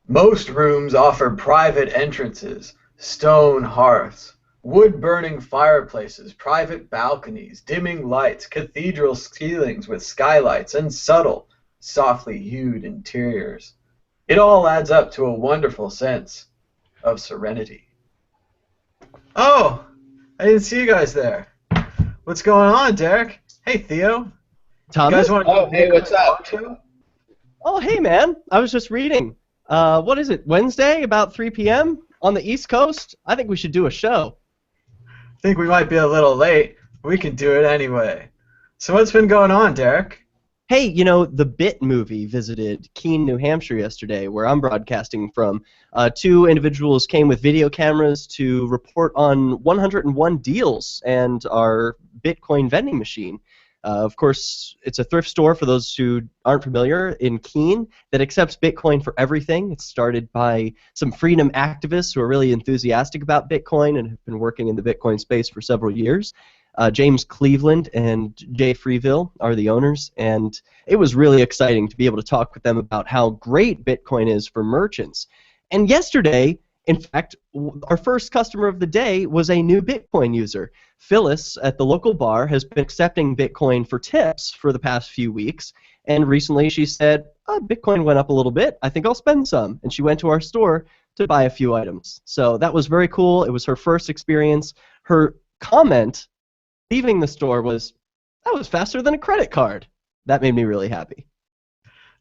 Most rooms offer private entrances, stone hearths, wood-burning fireplaces, private balconies, dimming lights, cathedral ceilings with skylights, and subtle, softly hued interiors. It all adds up to a wonderful sense of serenity. Oh, I didn't see you guys there. What's going on, Derek? Hey, Theo. You guys Thomas? want to do Oh, a hey, Bitcoin what's up? talk show? Oh, hey, man. I was just reading. What is it, Wednesday, about 3 p.m. on the East Coast? I think we should do a show. Think we might be a little late. We can do it anyway. So what's been going on, Derek? Hey, you know, the Bit movie visited Keene, New Hampshire yesterday, where I'm broadcasting from. Two individuals came with video cameras to report on 101 deals and our Bitcoin vending machine. Of course, it's a thrift store, for those who aren't familiar, in Keene that accepts Bitcoin for everything. It's started by some freedom activists who are really enthusiastic about Bitcoin and have been working in the Bitcoin space for several years. James Cleveland and Jay Freeville are the owners, and it was really exciting to be able to talk with them about how great Bitcoin is for merchants. And yesterday, in fact, our first customer of the day was a new Bitcoin user. Phyllis at the local bar has been accepting Bitcoin for tips for the past few weeks, and recently she said, oh, Bitcoin went up a little bit, I think I'll spend some. And she went to our store to buy a few items. So that was very cool. It was her first experience. Her comment leaving the store was, that was faster than a credit card. That made me really happy.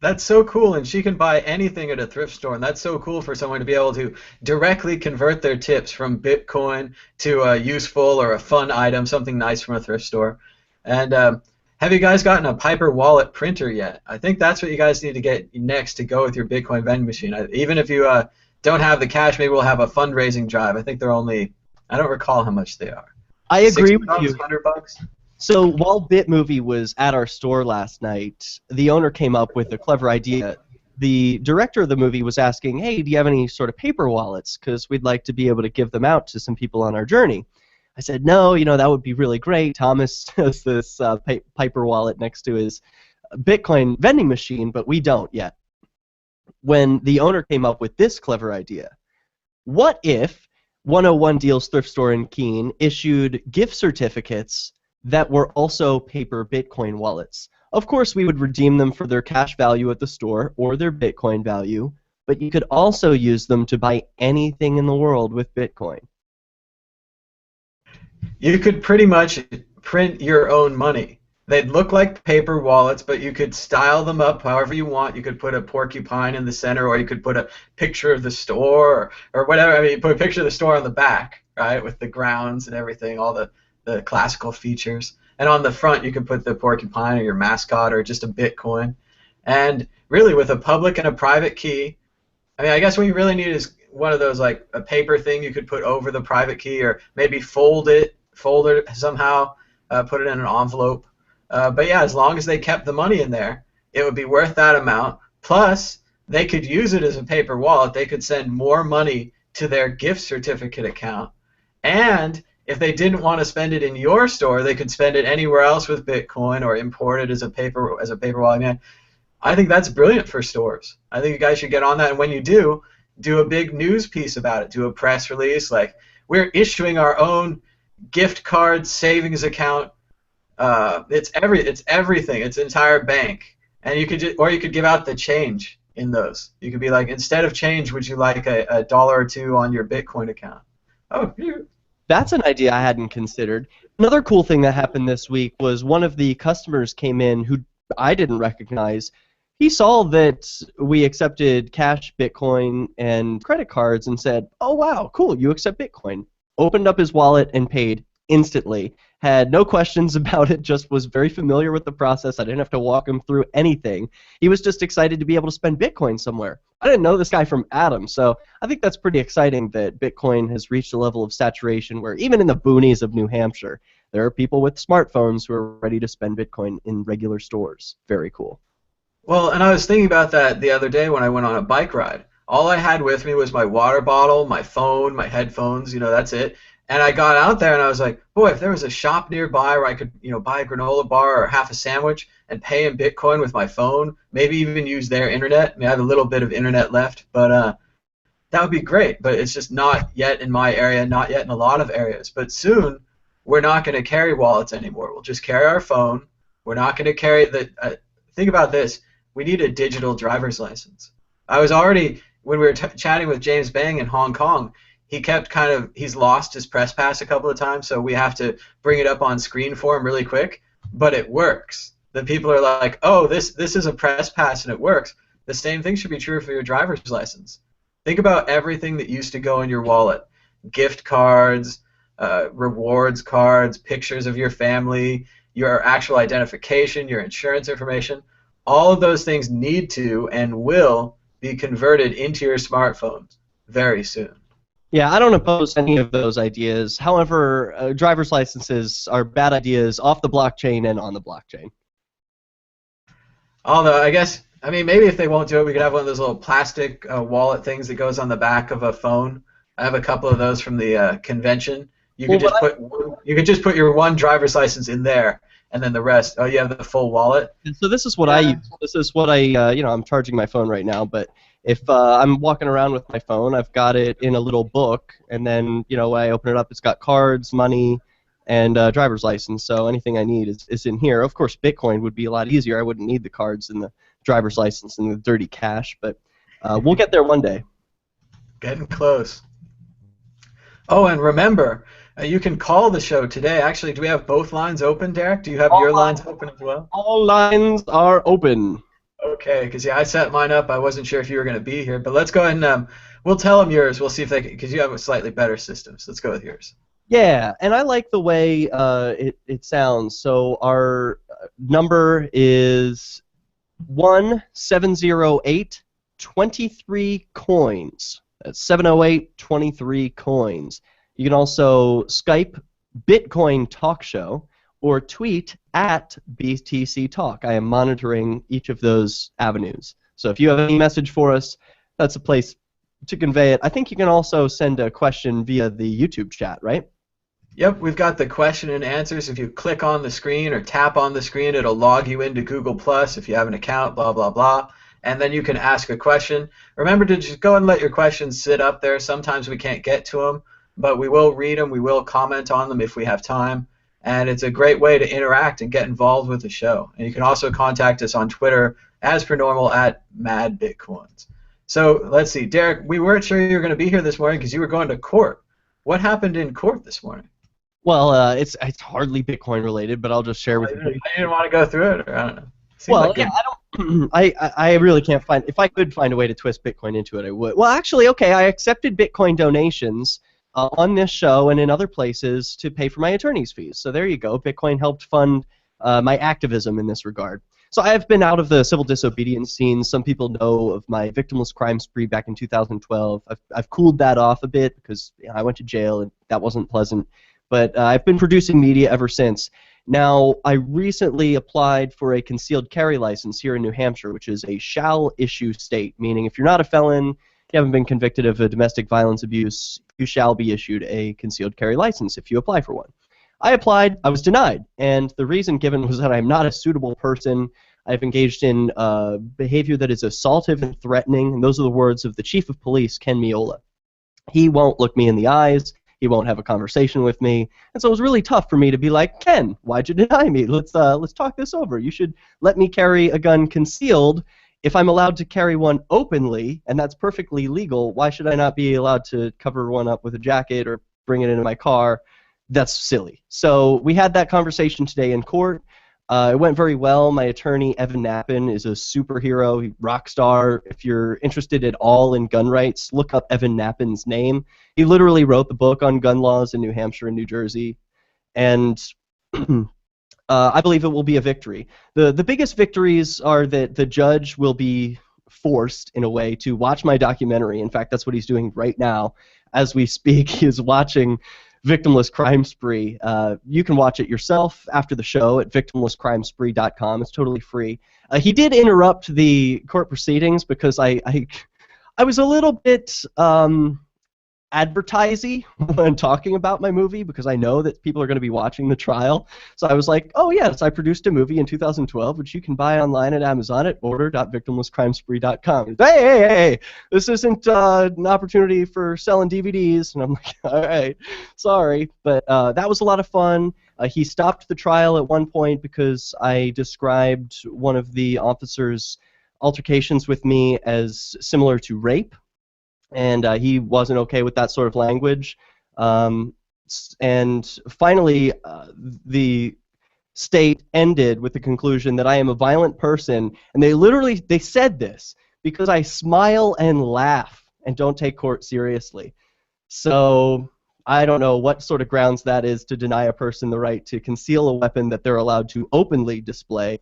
That's so cool, and she can buy anything at a thrift store, and that's so cool for someone to be able to directly convert their tips from Bitcoin to a useful or a fun item, something nice from a thrift store. And have you guys gotten a Piper wallet printer yet? I think that's what you guys need to get next to go with your Bitcoin vending machine. Even if you don't have the cash, maybe we'll have a fundraising drive. I think they're only, I don't recall how much they are. I agree with $60, you. $100? So while BitMovie was at our store last night, the owner came up with a clever idea. The director of the movie was asking, hey, do you have any sort of paper wallets? Because we'd like to be able to give them out to some people on our journey. I said, no, you know, that would be really great. Thomas has this Piper wallet next to his Bitcoin vending machine, but we don't yet. When the owner came up with this clever idea, what if 101 Deals Thrift Store in Keene issued gift certificates that were also paper Bitcoin wallets? Of course, we would redeem them for their cash value at the store or their Bitcoin value, but you could also use them to buy anything in the world with Bitcoin. You could pretty much print your own money. They'd look like paper wallets, but you could style them up however you want. You could put a porcupine in the center, or you could put a picture of the store, or whatever. I mean, you put a picture of the store on the back, right, with the grounds and everything, all the classical features. And on the front, you could put the porcupine or your mascot or just a Bitcoin. And really, with a public and a private key, I mean, I guess what you really need is one of those, like a paper thing you could put over the private key, or maybe fold it somehow, put it in an envelope. But yeah, as long as they kept the money in there, it would be worth that amount. Plus, they could use it as a paper wallet. They could send more money to their gift certificate account. And if they didn't want to spend it in your store, they could spend it anywhere else with Bitcoin or import it as a paper wallet. Man, I think that's brilliant for stores. I think you guys should get on that. And when you do a big news piece about it. Do a press release like, we're issuing our own gift card savings account. It's everything. It's an entire bank, and you could give out the change in those. You could be like, instead of change, would you like a dollar or two on your Bitcoin account? Oh, That's an idea I hadn't considered. Another cool thing that happened this week was one of the customers came in who I didn't recognize. He saw that we accepted cash, Bitcoin, and credit cards and said, oh, wow, cool, you accept Bitcoin. Opened up his wallet and paid instantly. Had no questions about it, just was very familiar with the process. I didn't have to walk him through anything. He was just excited to be able to spend Bitcoin somewhere. I didn't know this guy from Adam, so I think that's pretty exciting that Bitcoin has reached a level of saturation where even in the boonies of New Hampshire, there are people with smartphones who are ready to spend Bitcoin in regular stores. Very cool. well, and I was thinking about that the other day when I went on a bike ride. All I had with me was my water bottle, my phone, my headphones. That's it. And I got out there and I was like, boy, if there was a shop nearby where I could, buy a granola bar or half a sandwich and pay in Bitcoin with my phone, maybe even use their internet. I mean, I have a little bit of internet left, but that would be great. But it's just not yet in my area, not yet in a lot of areas. But soon, we're not going to carry wallets anymore. We'll just carry our phone. We're not going to carry the. Think about this. We need a digital driver's license. I was already, when we were chatting with James Bang in Hong Kong, he kept he's lost his press pass a couple of times, so we have to bring it up on screen for him really quick, but it works. The people are like, oh, this is a press pass and it works. The same thing should be true for your driver's license. Think about everything that used to go in your wallet. Gift cards, rewards cards, pictures of your family, your actual identification, your insurance information. All of those things need to and will be converted into your smartphones very soon. Yeah, I don't oppose any of those ideas. However, driver's licenses are bad ideas off the blockchain and on the blockchain. Although, I mean, maybe if they won't do it, we could have one of those little plastic wallet things that goes on the back of a phone. I have a couple of those from the convention. You could just put your one driver's license in there, and then the rest. Oh, you have the full wallet. So this is what I use. This is what I'm charging my phone right now. But if I'm walking around with my phone, I've got it in a little book, and then when I open it up, it's got cards, money, and driver's license. So anything I need is in here. Of course, Bitcoin would be a lot easier. I wouldn't need the cards and the driver's license and the dirty cash, but we'll get there one day. Getting close. Oh, and remember, you can call the show today. Actually, do we have both lines open, Derek? Do you have your lines open as well? All lines are open. Okay, because I set mine up. I wasn't sure if you were going to be here, but let's go ahead and we'll tell them yours. We'll see if they can, because you have a slightly better system. So let's go with yours. Yeah, and I like the way it sounds. So our number is 1708-23 coins. That's 708-23 coins. You can also Skype Bitcoin Talk Show or tweet at BTC Talk. I am monitoring each of those avenues. So if you have any message for us, that's a place to convey it. I think you can also send a question via the YouTube chat, right? Yep, we've got the question and answers. If you click on the screen or tap on the screen, it'll log you into Google Plus if you have an account, blah, blah, blah. And then you can ask a question. Remember to just go and let your questions sit up there. Sometimes we can't get to them, but we will read them. We will comment on them if we have time. And it's a great way to interact and get involved with the show. And you can also contact us on Twitter, as per normal, at MadBitcoins. So let's see. Derek, we weren't sure you were going to be here this morning because you were going to court. What happened in court this morning? Well, it's hardly Bitcoin related, but I'll just share with you. You didn't want to go through it, or I don't know. Well, yeah, I really can't find. If I could find a way to twist Bitcoin into it, I would. Well, actually, okay, I accepted Bitcoin donations on this show and in other places to pay for my attorney's fees. So there you go. Bitcoin helped fund my activism in this regard. So I have been out of the civil disobedience scene. Some people know of my victimless crime spree back in 2012. I've cooled that off a bit because I went to jail and that wasn't pleasant. But I've been producing media ever since. Now, I recently applied for a concealed carry license here in New Hampshire, which is a shall-issue state, meaning if you're not a felon, you haven't been convicted of a domestic violence abuse, you shall be issued a concealed carry license if you apply for one. I applied, I was denied, and the reason given was that I'm not a suitable person. I've engaged in behavior that is assaultive and threatening, and those are the words of the chief of police, Ken Miola. He won't look me in the eyes. He won't have a conversation with me, and so it was really tough for me to be like, Ken, why'd you deny me? Let's talk this over. You should let me carry a gun concealed. If I'm allowed to carry one openly, and that's perfectly legal, why should I not be allowed to cover one up with a jacket or bring it into my car? That's silly. So we had that conversation today in court. It went very well. My attorney, Evan Knappen, is a superhero, rock star. If you're interested at all in gun rights, look up Evan Knappen's name. He literally wrote the book on gun laws in New Hampshire and New Jersey, and I believe it will be a victory. The biggest victories are that the judge will be forced, in a way, to watch my documentary. In fact, that's what he's doing right now. As we speak, he is watching Victimless Crime Spree. You can watch it yourself after the show at victimlesscrimespree.com. It's totally free. He did interrupt the court proceedings because I was a little bit advertisey when talking about my movie because I know that people are going to be watching the trial. So I was like, oh yes, I produced a movie in 2012 which you can buy online at Amazon at order.victimlesscrimespree.com. Hey, this isn't an opportunity for selling DVDs. And I'm like, all right, sorry. But that was a lot of fun. He stopped the trial at one point because I described one of the officers' altercations with me as similar to rape, and he wasn't okay with that sort of language. And finally, the state ended with the conclusion that I am a violent person, and they said this because I smile and laugh and don't take court seriously. So I don't know what sort of grounds that is to deny a person the right to conceal a weapon that they're allowed to openly display,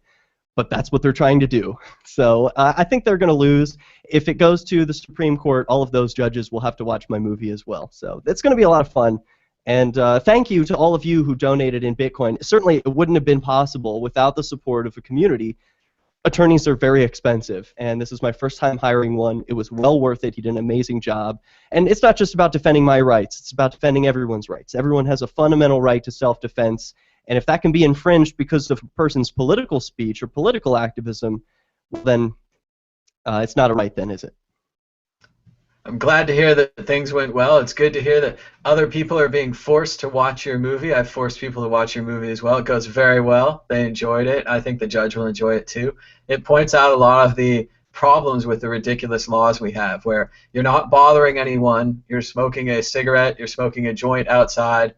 but that's what they're trying to do. So I think they're going to lose. If it goes to the Supreme Court, all of those judges will have to watch my movie as well. So it's going to be a lot of fun. And thank you to all of you who donated in Bitcoin. Certainly, it wouldn't have been possible without the support of a community. Attorneys are very expensive, and this is my first time hiring one. It was well worth it. He did an amazing job. And it's not just about defending my rights. It's about defending everyone's rights. Everyone has a fundamental right to self-defense. And if that can be infringed because of a person's political speech or political activism, well, then it's not a right then, is it? I'm glad to hear that things went well. It's good to hear that other people are being forced to watch your movie. I've forced people to watch your movie as well. It goes very well. They enjoyed it. I think the judge will enjoy it too. It points out a lot of the problems with the ridiculous laws we have, where you're not bothering anyone, you're smoking a cigarette, you're smoking a joint outside,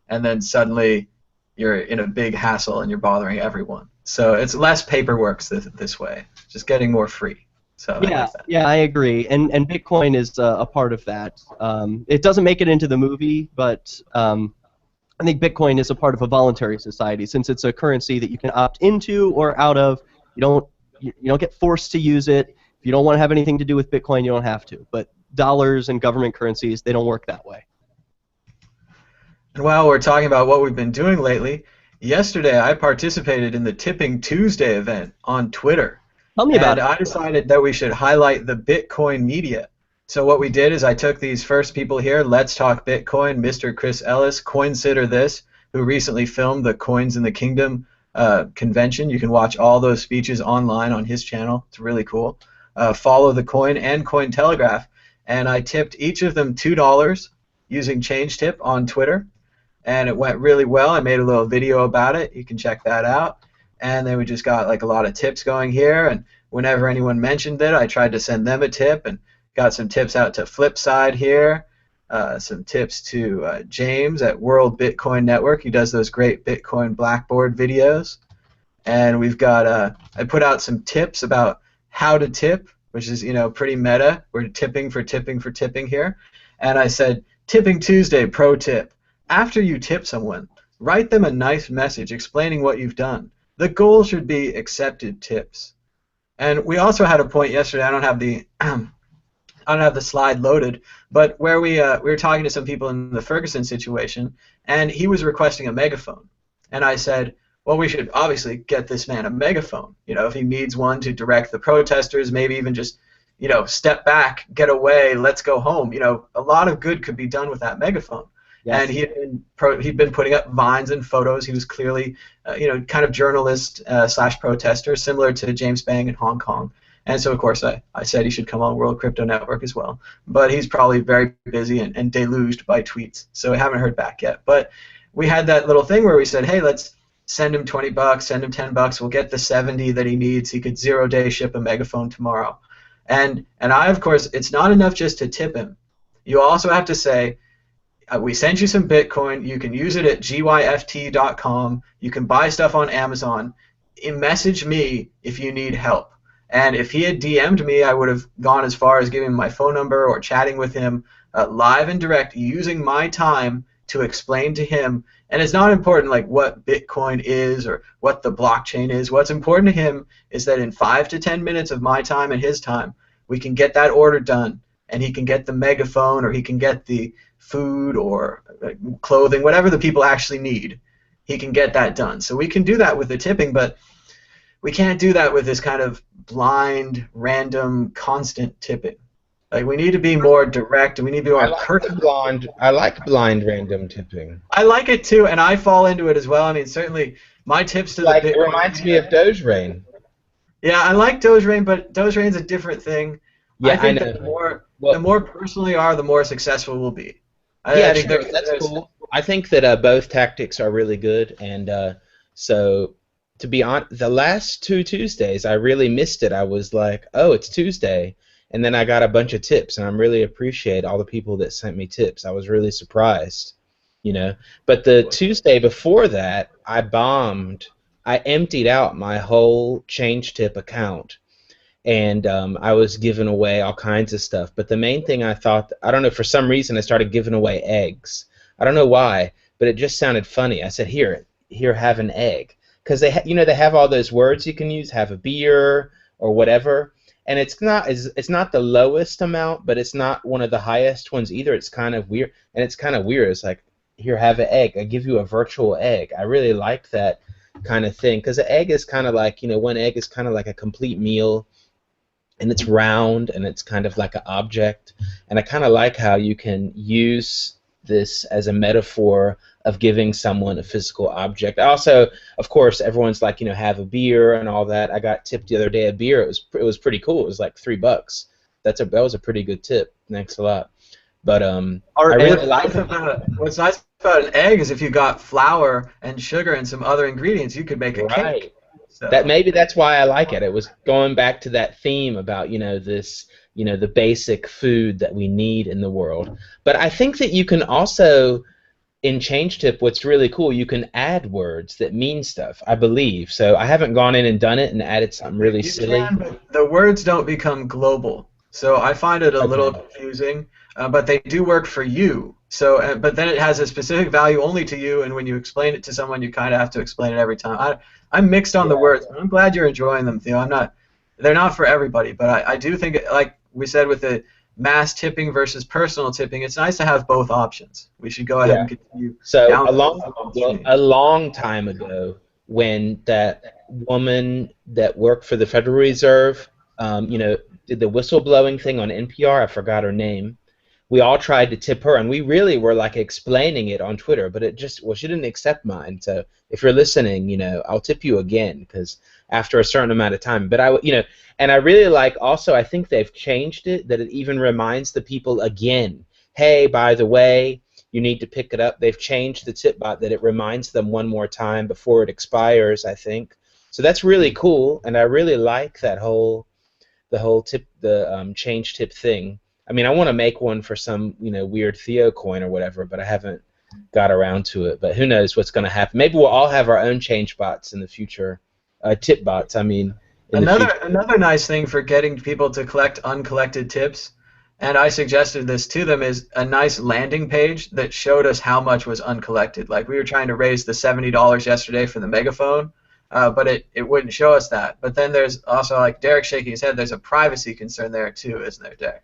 and then suddenly you're in a big hassle and you're bothering everyone. So it's less paperwork this way, just getting more free. So yeah, I agree, and Bitcoin is a part of that. It doesn't make it into the movie, but I think Bitcoin is a part of a voluntary society, since it's a currency that you can opt into or out of. You don't get forced to use it. If you don't want to have anything to do with Bitcoin, you don't have to. But dollars and government currencies, they don't work that way. And while we're talking about what we've been doing lately, yesterday I participated in the Tipping Tuesday event on Twitter. Tell me about it. And I decided that we should highlight the Bitcoin media. So what we did is I took these first people here, Let's Talk Bitcoin, Mr. Chris Ellis, Coinsider This, who recently filmed the Coins in the Kingdom convention. You can watch all those speeches online on his channel. It's really cool. Follow the Coin and Cointelegraph. And I tipped each of them $2 using Change Tip on Twitter. And it went really well. I made a little video about it. You can check that out. And then we just got like a lot of tips going here, and whenever anyone mentioned it, I tried to send them a tip, and got some tips out to Flipside here, some tips to James at World Bitcoin Network. He does those great Bitcoin Blackboard videos. And we've got I put out some tips about how to tip, which is pretty meta. We're tipping for tipping for tipping here. And I said, Tipping Tuesday pro tip. After you tip someone, write them a nice message explaining what you've done. The goal should be accepted tips. And we also had a point yesterday. I don't have the slide loaded, but where we were talking to some people in the Ferguson situation, and he was requesting a megaphone. And I said, well, we should obviously get this man a megaphone. If he needs one to direct the protesters, maybe even just step back, get away, let's go home. A lot of good could be done with that megaphone. Yes. And he'd been putting up vines and photos. He was clearly, kind of journalist / protester, similar to James Bang in Hong Kong. And so, of course, I said he should come on World Crypto Network as well. But he's probably very busy and deluged by tweets, so I haven't heard back yet. But we had that little thing where we said, hey, let's send him $20, send him $10. We'll get the 70 that he needs. He could 0-day ship a megaphone tomorrow. And I, of course, it's not enough just to tip him. You also have to say, we sent you some Bitcoin. You can use it at gyft.com. You can buy stuff on Amazon. Message me if you need help. And if he had DM'd me, I would have gone as far as giving him my phone number or chatting with him live and direct, using my time to explain to him. And it's not important like what Bitcoin is or what the blockchain is. What's important to him is that in 5 to 10 minutes of my time and his time, we can get that order done, and he can get the megaphone, or he can get the food or clothing, whatever the people actually need. He can get that done. So we can do that with the tipping, but we can't do that with this kind of blind, random, constant tipping. Like we need to be more direct. We need to be I more like the personal. blind. I like blind random tipping. I like it too, and I fall into it as well. I mean, certainly my tips It's to the like it Bitcoin. reminds me of Doge Rain. Yeah, I like Doge Rain, but Doge Rain's a different thing. I Yeah, I think that know. the Well, more personal you are, the more successful we'll be. I yeah, think sure, that's cool. I think that both tactics are really good, and so to be honest, the last two Tuesdays I really missed it. I was like, oh, it's Tuesday, and then I got a bunch of tips, and I really appreciate all the people that sent me tips. I was really surprised, you know. But the Tuesday before that, I bombed. I emptied out my whole Change Tip account and I was giving away all kinds of stuff. But the main thing I thought, I don't know, for some reason I started giving away eggs. I don't know why, but it just sounded funny. I said, here, have an egg, because they have all those words you can use, have a beer or whatever, and it's not the lowest amount, but it's not one of the highest ones either. It's kind of weird, and it's kind of weird. It's like, here, have an egg. I give you a virtual egg. I really like that kind of thing, because an egg is kind of like, one egg is kind of like a complete meal, and it's round and it's kind of like an object, and I kind of like how you can use this as a metaphor of giving someone a physical object. Also, of course, everyone's like, have a beer and all that. I got tipped the other day a beer. It was pretty cool. It was like $3. That was a pretty good tip. Thanks a lot. But I really like it. What's nice about an egg is if you got flour and sugar and some other ingredients, you could make a Right. cake. So. Maybe that's why I like it. It was going back to that theme about this, the basic food that we need in the world. But I think that you can also, in ChangeTip, what's really cool, you can add words that mean stuff, I believe. So I haven't gone in and done it and added something really silly. You can, but the words don't become global. So I find it a little confusing, but they do work for you. So, but then it has a specific value only to you, and when you explain it to someone, you kind of have to explain it every time. I'm mixed on the words. I'm glad you're enjoying them, Theo. They're not for everybody, but I do think, like we said with the mass tipping versus personal tipping, it's nice to have both options. We should go ahead and continue. So a long time ago, when that woman that worked for the Federal Reserve, did the whistleblowing thing on NPR, I forgot her name. We all tried to tip her, and we really were like explaining it on Twitter, but she didn't accept mine. So if you're listening, I'll tip you again, because after a certain amount of time. But and I really like, also, I think they've changed it, that it even reminds the people again, hey, by the way, you need to pick it up. They've changed the tip bot that it reminds them one more time before it expires, I think. So that's really cool, and I really like the whole change tip thing. I mean, I want to make one for some, weird Theo coin or whatever, but I haven't got around to it. But who knows what's going to happen? Maybe we'll all have our own change bots in the future, tip bots. I mean, another nice thing for getting people to collect uncollected tips, and I suggested this to them, is a nice landing page that showed us how much was uncollected. Like we were trying to raise the $70 yesterday for the megaphone, but it wouldn't show us that. But then there's also, like Derek shaking his head, there's a privacy concern there too, isn't there, Derek?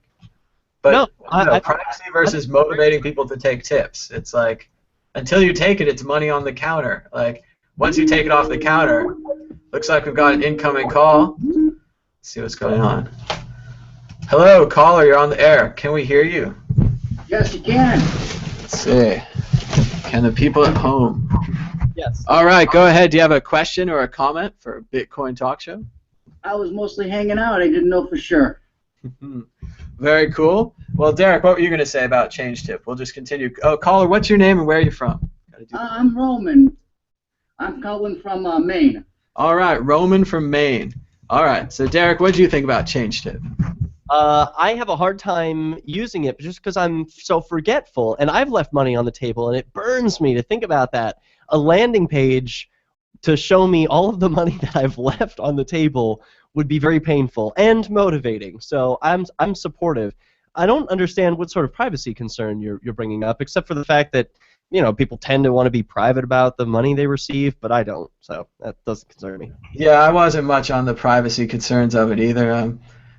But privacy versus motivating people to take tips. It's like, until you take it, it's money on the counter. Like, once you take it off the counter, looks like we've got an incoming call. Let's see what's going on. Hello, caller, you're on the air. Can we hear you? Yes, you can. Let's see. Can the people at home? Yes. All right, go ahead. Do you have a question or a comment for a Bitcoin talk show? I was mostly hanging out. I didn't know for sure. Very cool. Well, Derek, what were you going to say about Change Tip? We'll just continue. Oh, caller, what's your name and where are you from? I'm Roman. I'm calling from Maine. All right, Roman from Maine. All right, so Derek, what do you think about Change Tip? I have a hard time using it just because I'm so forgetful, and I've left money on the table, and it burns me to think about that. A landing page to show me all of the money that I've left on the table would be very painful and motivating. So I'm supportive. I don't understand what sort of privacy concern you're bringing up, except for the fact that people tend to want to be private about the money they receive, but I don't. So that doesn't concern me. Yeah, I wasn't much on the privacy concerns of it either,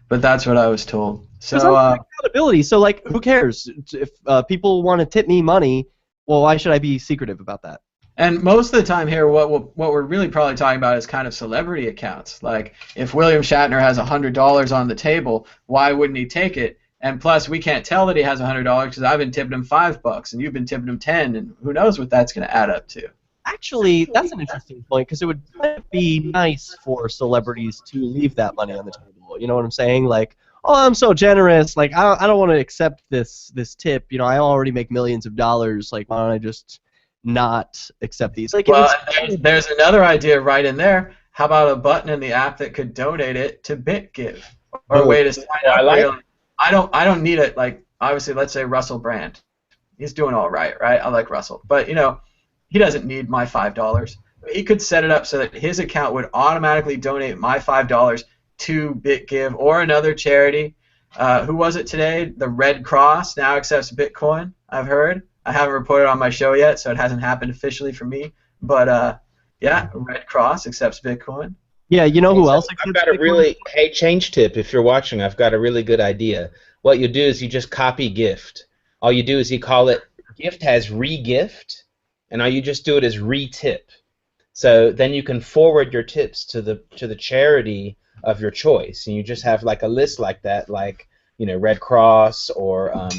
but that's what I was told. So accountability. So like, who cares if people want to tip me money? Well, why should I be secretive about that? And most of the time here, what we're really probably talking about is kind of celebrity accounts. Like, if William Shatner has $100 on the table, why wouldn't he take it? And plus, we can't tell that he has $100 because I've been tipping him $5, and you've been tipping him 10, and who knows what that's going to add up to. Actually, that's an interesting point because it would kind of be nice for celebrities to leave that money on the table. You know what I'm saying? Like, oh, I'm so generous. Like, I don't want to accept this tip. You know, I already make millions of dollars. Like, why don't I just not accept these? Like, well, there's another idea right in there. How about a button in the app that could donate it to BitGive, or a way to sign up? I don't need it. Like, obviously, let's say Russell Brand. He's doing all right, right? I like Russell, but you know, he doesn't need my $5. He could set it up so that his account would automatically donate my $5 to BitGive or another charity. Who was it today? The Red Cross now accepts Bitcoin, I've heard. I haven't reported on my show yet, so it hasn't happened officially for me. But yeah, Red Cross accepts Bitcoin. Yeah, you know who else accepts I've got a really, hey, change tip, if you're watching, I've got a really good idea. What you do is you just copy Gyft. All you do is you call it, Gyft has re-gift, and all you just do it as re-tip. So then you can forward your tips to the charity of your choice, and you just have like a list like that, like, you know, Red Cross or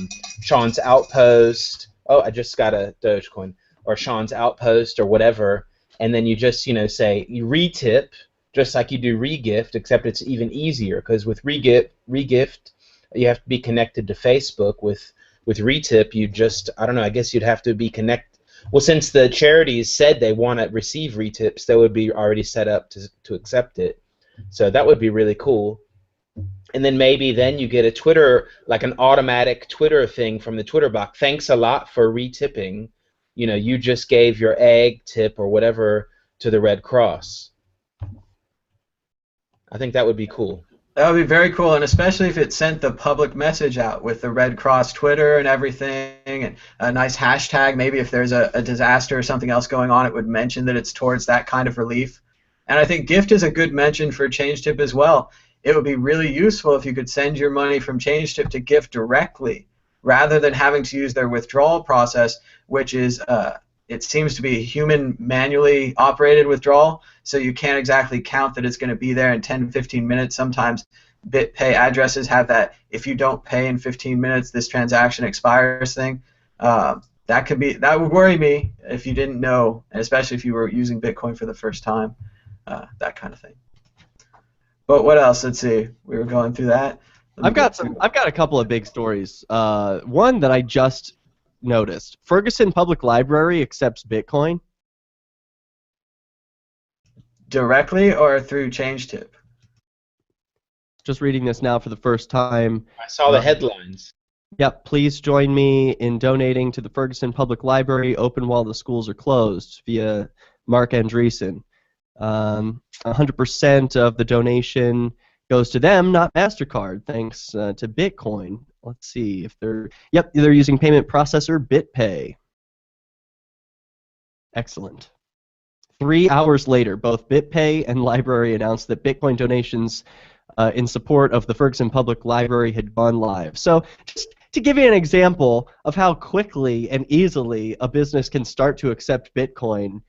Sean's Outpost. Oh, I just got a Dogecoin, or Sean's Outpost or whatever, and then you just, you know, say you re-tip just like you do re-gift, except it's even easier because with re-gift you have to be connected to Facebook. With re-tip, you just, I don't know, I guess you'd have to be connected. Well, since the charities said they want to receive re-tips, they would be already set up to accept it. So that would be really cool. And then maybe then you get a Twitter, like an automatic Twitter thing from the Twitter bot. Thanks a lot for re-tipping. You know, you just gave your egg tip or whatever to the Red Cross. I think that would be cool. That would be very cool, and especially if it sent the public message out with the Red Cross Twitter and everything, and a nice hashtag. Maybe if there's a disaster or something else going on, it would mention that it's towards that kind of relief. And I think Gyft is a good mention for ChangeTip as well. It would be really useful if you could send your money from ChangeTip to Gyft directly, rather than having to use their withdrawal process, which is it seems to be a human manually operated withdrawal, so you can't exactly count that it's going to be there in 10, 15 minutes. Sometimes BitPay addresses have that if you don't pay in 15 minutes, this transaction expires thing. That would worry me if you didn't know, and especially if you were using Bitcoin for the first time, that kind of thing. But what else? Let's see. We were going through that. I've got a couple of big stories. One that I just noticed: Ferguson Public Library accepts Bitcoin. Directly or through ChangeTip? Just reading this now for the first time. I saw the headlines. Yep, please join me in donating to the Ferguson Public Library, open while the schools are closed, via Mark Andreessen. 100% of the donation goes to them, not MasterCard, thanks to Bitcoin. Let's see if they're using payment processor BitPay. Excellent. 3 hours later, both BitPay and Library announced that Bitcoin donations in support of the Ferguson Public Library had gone live. So just to give you an example of how quickly and easily a business can start to accept Bitcoin,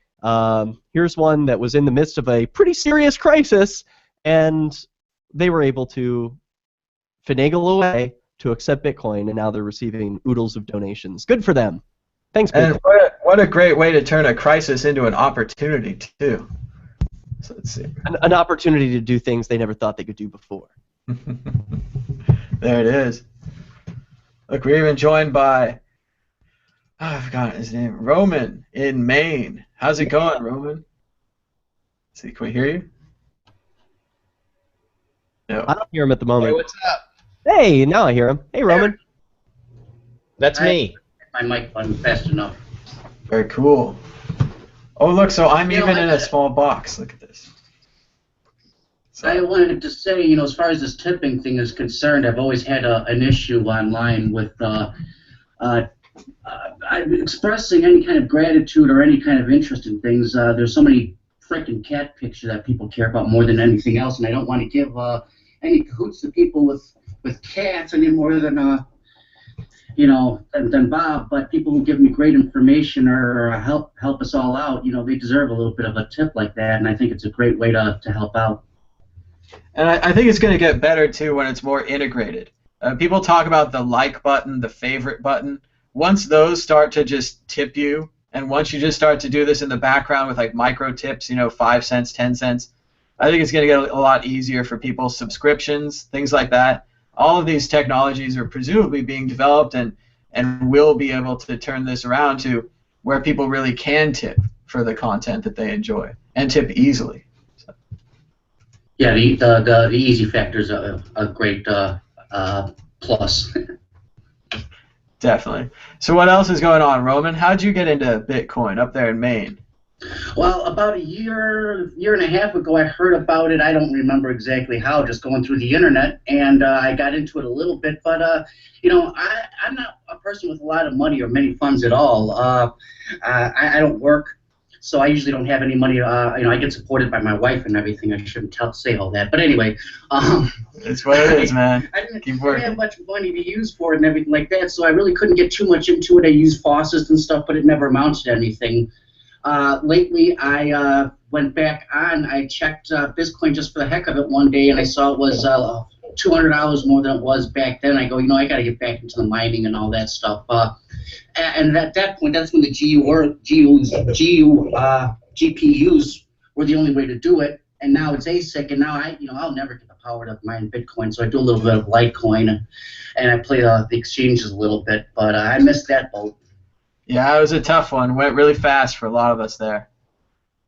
here's one that was in the midst of a pretty serious crisis, and they were able to finagle away to accept Bitcoin, and now they're receiving oodles of donations. Good for them. Thanks, Bitcoin. And what a great way to turn a crisis into an opportunity, too. So let's see. An opportunity to do things they never thought they could do before. There it is. Look, we're even joined by, I forgot his name, Roman in Maine. How's it going, Roman? Let's see, can we hear you? No. I don't hear him at the moment. Hey, what's up? Hey, now I hear him. Hey, Roman. That's me. My mic wasn't fast enough. Very cool. Oh, look, so I'm even in a small box. Look at this. So I wanted to say, as far as this tipping thing is concerned, I've always had an issue online with expressing any kind of gratitude or any kind of interest in things. There's so many freaking cat pictures that people care about more than anything else, and I don't want to give any cahoots to people with cats any more than than Bob. But people who give me great information or help us all out, they deserve a little bit of a tip like that, and I think it's a great way to help out. And I think it's going to get better, too, when it's more integrated. People talk about the like button, the favorite button. Once those start to just tip you, and once you just start to do this in the background with like micro tips, 5 cents, 10 cents, I think it's going to get a lot easier for people. Subscriptions, things like that. All of these technologies are presumably being developed and will be able to turn this around to where people really can tip for the content that they enjoy and tip easily. So. Yeah, the easy factor is a great plus. Definitely. So what else is going on, Roman? How'd you get into Bitcoin up there in Maine? Well, about a year and a half ago, I heard about it. I don't remember exactly how, just going through the internet, and I got into it a little bit. But I'm not a person with a lot of money or many funds at all. I don't work, so I usually don't have any money. I get supported by my wife and everything. I shouldn't say all that, but anyway. It's what it is, man. I didn't have much money to use for it and everything like that, so I really couldn't get too much into it. I used faucets and stuff, but it never amounted to anything. Lately, I went back on. I checked Bitcoin just for the heck of it one day, and I saw it was $200 more than it was back then. I go, I got to get back into the mining and all that stuff. And at that point, that's when the GPUs were the only way to do it. And now it's ASIC, and now I'll never get the power to mine Bitcoin. So I do a little bit of Litecoin, and I play the exchanges a little bit. But I missed that boat. Yeah, it was a tough one. Went really fast for a lot of us there.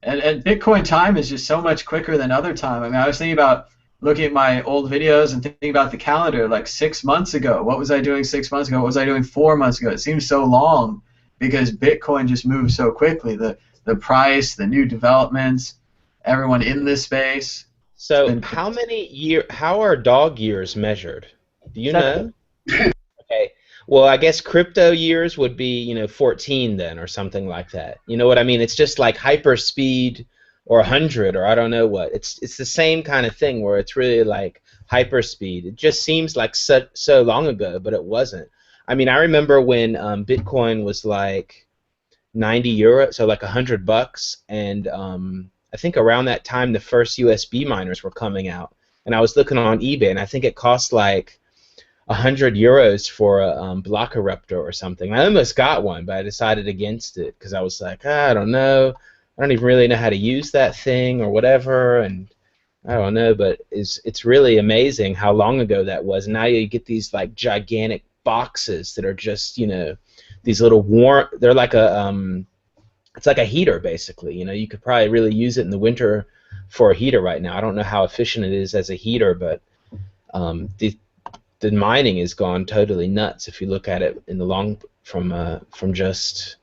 And Bitcoin time is just so much quicker than other time. I mean, I was thinking about looking at my old videos and thinking about the calendar like 6 months ago. What was I doing 6 months ago? What was I doing 4 months ago? It seems so long because Bitcoin just moves so quickly. The price, the new developments, everyone in this space. So how are dog years measured? Do you know? Okay. Well, I guess crypto years would be, 14 then or something like that. You know what I mean? It's just like hyperspeed or 100 or I don't know what. It's the same kind of thing where it's really like hyperspeed. It just seems like so long ago, but it wasn't. I mean, I remember when Bitcoin was like 90 euro, so like $100, and I think around that time the first USB miners were coming out, and I was looking on eBay, and I think it cost like 100 euros for a block eruptor or something. I almost got one, but I decided against it because I was like, I don't know. I don't even really know how to use that thing or whatever, and I don't know, but it's really amazing how long ago that was. And now you get these like gigantic boxes that are just, these little warm, they're like it's like a heater basically. You could probably really use it in the winter for a heater right now. I don't know how efficient it is as a heater, but the mining has gone totally nuts if you look at it in the long from just,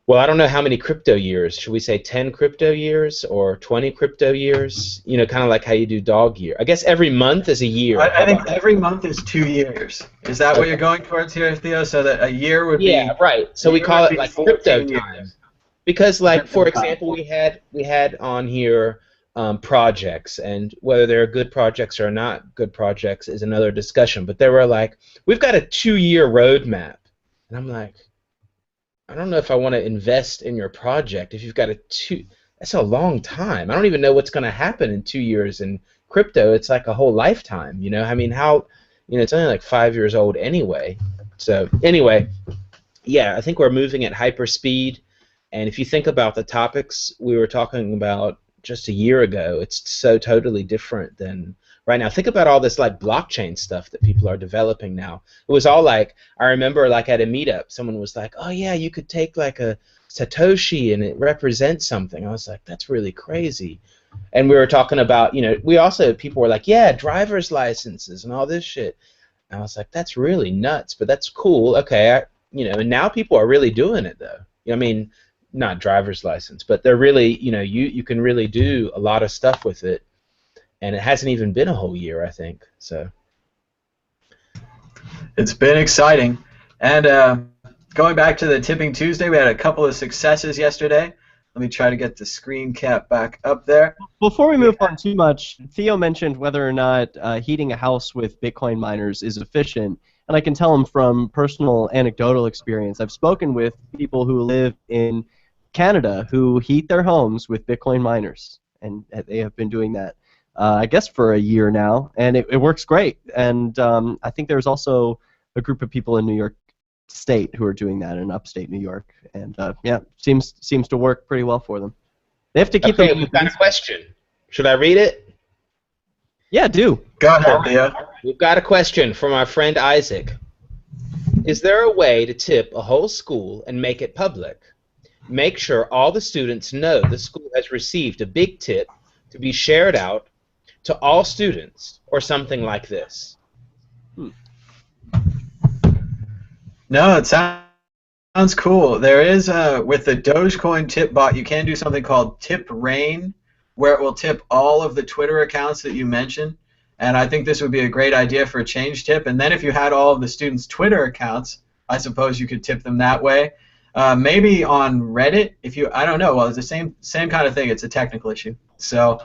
well, I don't know how many crypto years. Should we say 10 crypto years or 20 crypto years? Kind of like how you do dog year. I guess every month is a year. I think every month is 2 years. Is that what you're going towards here, Theo? So that a year would be... Yeah, right. So we call it like crypto time. Because, like, for example, we had on here projects, and whether they're good projects or not good projects is another discussion. But they were like, we've got a 2-year roadmap, and I'm like, I don't know if I want to invest in your project if you've got that's a long time. I don't even know what's going to happen in 2 years. In crypto, it's like a whole lifetime. I mean, it's only like 5 years old anyway. So anyway, yeah, I think we're moving at hyper speed. And if you think about the topics we were talking about just a year ago, it's so totally different than right now. Think about all this like blockchain stuff that people are developing now. It was all like, I remember like at a meetup, someone was like, oh yeah, you could take like a Satoshi and it represents something. I was like, that's really crazy. And we were talking about, people were like, yeah, driver's licenses and all this shit. And I was like, that's really nuts, but that's cool. Okay, and now people are really doing it though. I mean, not driver's license, but they're really, you can really do a lot of stuff with it, and it hasn't even been a whole year, I think. So it's been exciting, and going back to the Tipping Tuesday, we had a couple of successes yesterday. Let me try to get the screen cap back up there. Before we move on too much, Theo mentioned whether or not heating a house with Bitcoin miners is efficient. And I can tell him from personal anecdotal experience. I've spoken with people who live in Canada who heat their homes with Bitcoin miners, and they have been doing that I guess for a year now, and it works great. And I think there's also a group of people in New York State who are doing that in upstate New York, and yeah, seems to work pretty well for them. They have to keep Okay, them. we've got a question. Should I read it? Yeah, do. Go ahead, Theo. We've got a question from our friend Isaac. Is there a way to tip a whole school and make it public? Make sure all the students know the school has received a big tip to be shared out to all students, or something like this. No, it sounds cool. There is, with the Dogecoin tip bot, you can do something called Tip Rain, where it will tip all of the Twitter accounts that you mentioned. And I think this would be a great idea for a change tip. And then if you had all of the students' Twitter accounts, I suppose you could tip them that way. Maybe on Reddit, I don't know. Well, it's the same kind of thing. It's a technical issue. So,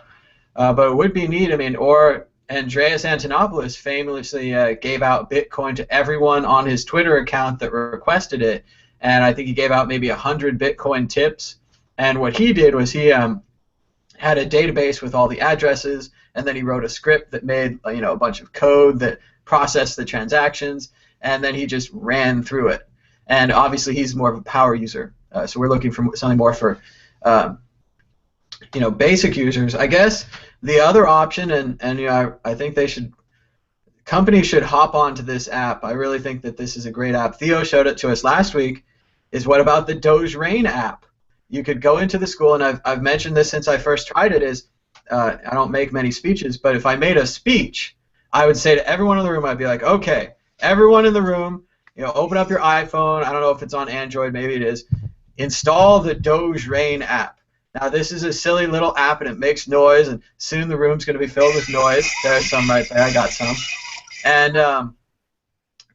but it would be neat. I mean, or Andreas Antonopoulos famously gave out Bitcoin to everyone on his Twitter account that requested it, and I think he gave out maybe 100 Bitcoin tips. And what he did was he had a database with all the addresses, and then he wrote a script that made a bunch of code that processed the transactions, and then he just ran through it. And obviously he's more of a power user, so we're looking for something more for basic users. I guess the other option, and I think companies should hop onto this app. I really think that this is a great app. Theo showed it to us last week. Is what about the Doge Rain app? You could go into the school, and I've mentioned this since I first tried it. I don't make many speeches, but if I made a speech, I would say to everyone in the room, I'd be like, okay, everyone in the room, open up your iPhone. I don't know if it's on Android, maybe it is. Install the Doge Rain app. Now, this is a silly little app, and it makes noise, and soon the room's going to be filled with noise. There's some right there. I got some. And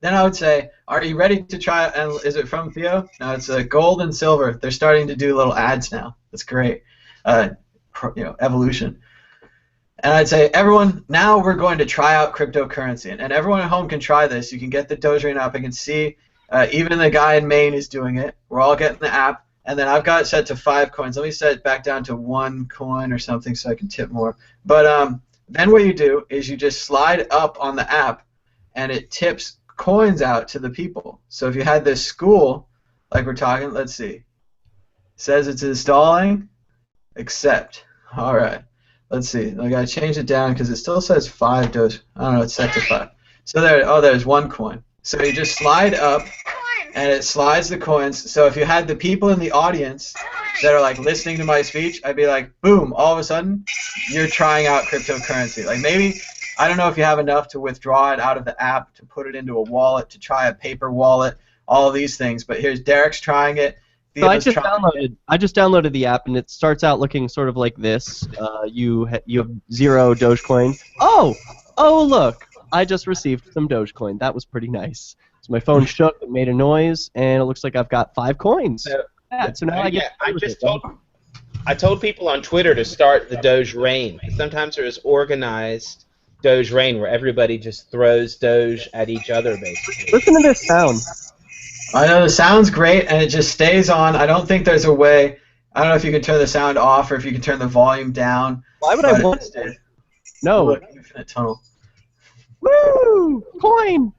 then I would say, are you ready to try it? And is it from Theo? No, it's gold and silver. They're starting to do little ads now. That's great. Evolution. And I'd say, everyone, now we're going to try out cryptocurrency. And everyone at home can try this. You can get the Doge Rain app. I can see even the guy in Maine is doing it. We're all getting the app. And then I've got it set to 5 coins. Let me set it back down to 1 coin or something so I can tip more. But then what you do is you just slide up on the app, and it tips coins out to the people. So if you had this school, like we're talking, let's see. It says it's installing. Accept. All right. Let's see. I got to change it down because it still says 5 Doge. I don't know. It's set to 5. So there's 1 coin. So you just slide up, and it slides the coins. So if you had the people in the audience that are like listening to my speech, I'd be like, boom, all of a sudden you're trying out cryptocurrency. Like maybe, I don't know if you have enough to withdraw it out of the app, to put it into a wallet, to try a paper wallet, all of these things. But here's Derek's trying it. So I just downloaded the app, and it starts out looking sort of like this. You have 0 Dogecoin. Oh, look, I just received some Dogecoin. That was pretty nice. So my phone shook, it made a noise, and it looks like I've got 5 coins. So now I told people on Twitter to start the Doge Rain. Sometimes there's organized Doge Rain where everybody just throws Doge at each other, basically. Listen to this sound. I know the sound's great, and it just stays on. I don't think there's a way. I don't know if you can turn the sound off or if you can turn the volume down. Why would I want to? No. Look, infinite tunnel. Woo! Coin!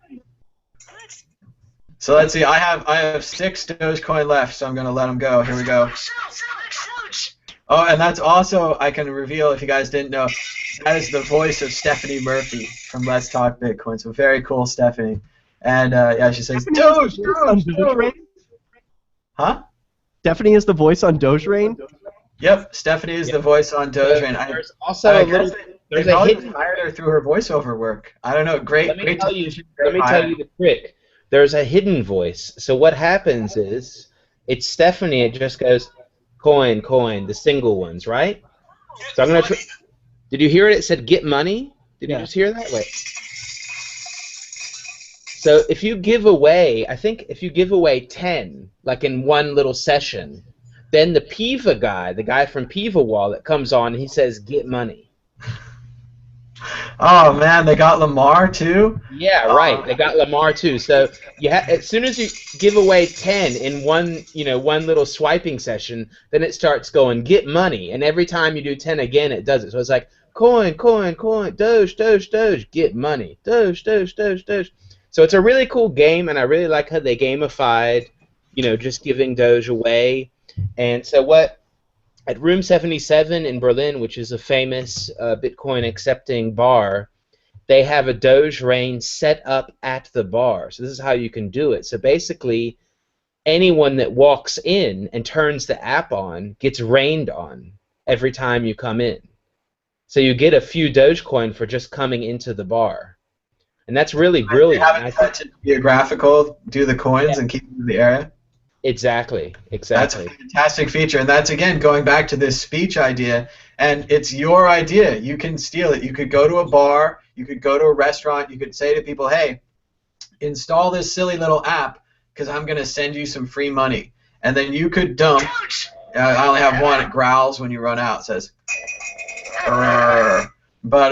So let's see. I have 6 Dogecoin left, so I'm going to let them go. Here we go. Oh, and that's also, I can reveal if you guys didn't know, that is the voice of Stephanie Murphy from Let's Talk Bitcoin. So very cool, Stephanie. And yeah, she says, Doge Rain. Huh? Stephanie is the voice on Doge Rain? Yep, Stephanie is the voice on Doge Rain. There's also they probably hired her through her voiceover work. I don't know. Let me tell you the trick. There's a hidden voice. So what happens is, it's Stephanie. It just goes, coin, coin, the single ones, right? So I'm gonna. Did you hear it? It said get money. Did you just hear that? Wait. So if you give away, I think if you give away 10, like in one little session, then the Piva guy, the guy from Piva Wallet, comes on and he says get money. Oh man, they got Lamar too? Yeah, right. They got Lamar too. So as soon as you give away 10 in one little swiping session, then it starts going get money, and every time you do 10 again, it does it. So it's like coin, coin, coin, Doge, Doge, Doge, get money, Doge, Doge, Doge, Doge. So it's a really cool game, and I really like how they gamified, just giving Doge away. And so at Room 77 in Berlin, which is a famous Bitcoin accepting bar, they have a Doge Rain set up at the bar. So this is how you can do it. So basically, anyone that walks in and turns the app on gets rained on every time you come in. So you get a few Dogecoin for just coming into the bar. And that's really brilliant. You have it to geographical, do the coins, and keep them in the area. Exactly. That's a fantastic feature, and that's, again, going back to this speech idea, and it's your idea. You can steal it. You could go to a bar, you could go to a restaurant, you could say to people, hey, install this silly little app because I'm going to send you some free money. And then you could dump. I only have one. It growls when you run out. It says, "Arr." But,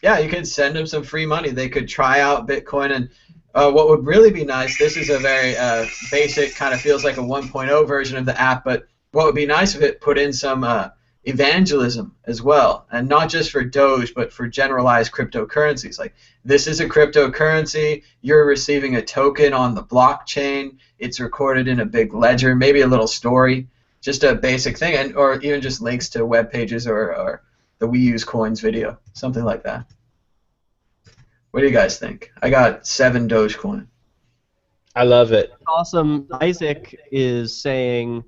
yeah, you could send them some free money. They could try out Bitcoin, and what would really be nice, this is a very basic, kind of feels like a 1.0 version of the app, but what would be nice if it put in some evangelism as well, and not just for Doge, but for generalized cryptocurrencies. Like, this is a cryptocurrency, you're receiving a token on the blockchain, it's recorded in a big ledger, maybe a little story, just a basic thing, and or even just links to web pages or the We Use Coins video, something like that. What do you guys think? I got 7 Dogecoin. I love it. Awesome. Isaac is saying,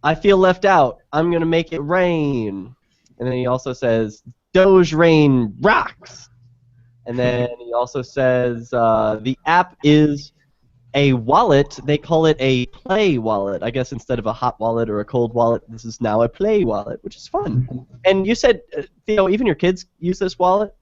I feel left out. I'm going to make it rain. And then he also says, Doge Rain rocks. And then he also says, the app is a wallet. They call it a play wallet. I guess instead of a hot wallet or a cold wallet, this is now a play wallet, which is fun. And you said, Theo, even your kids use this wallet?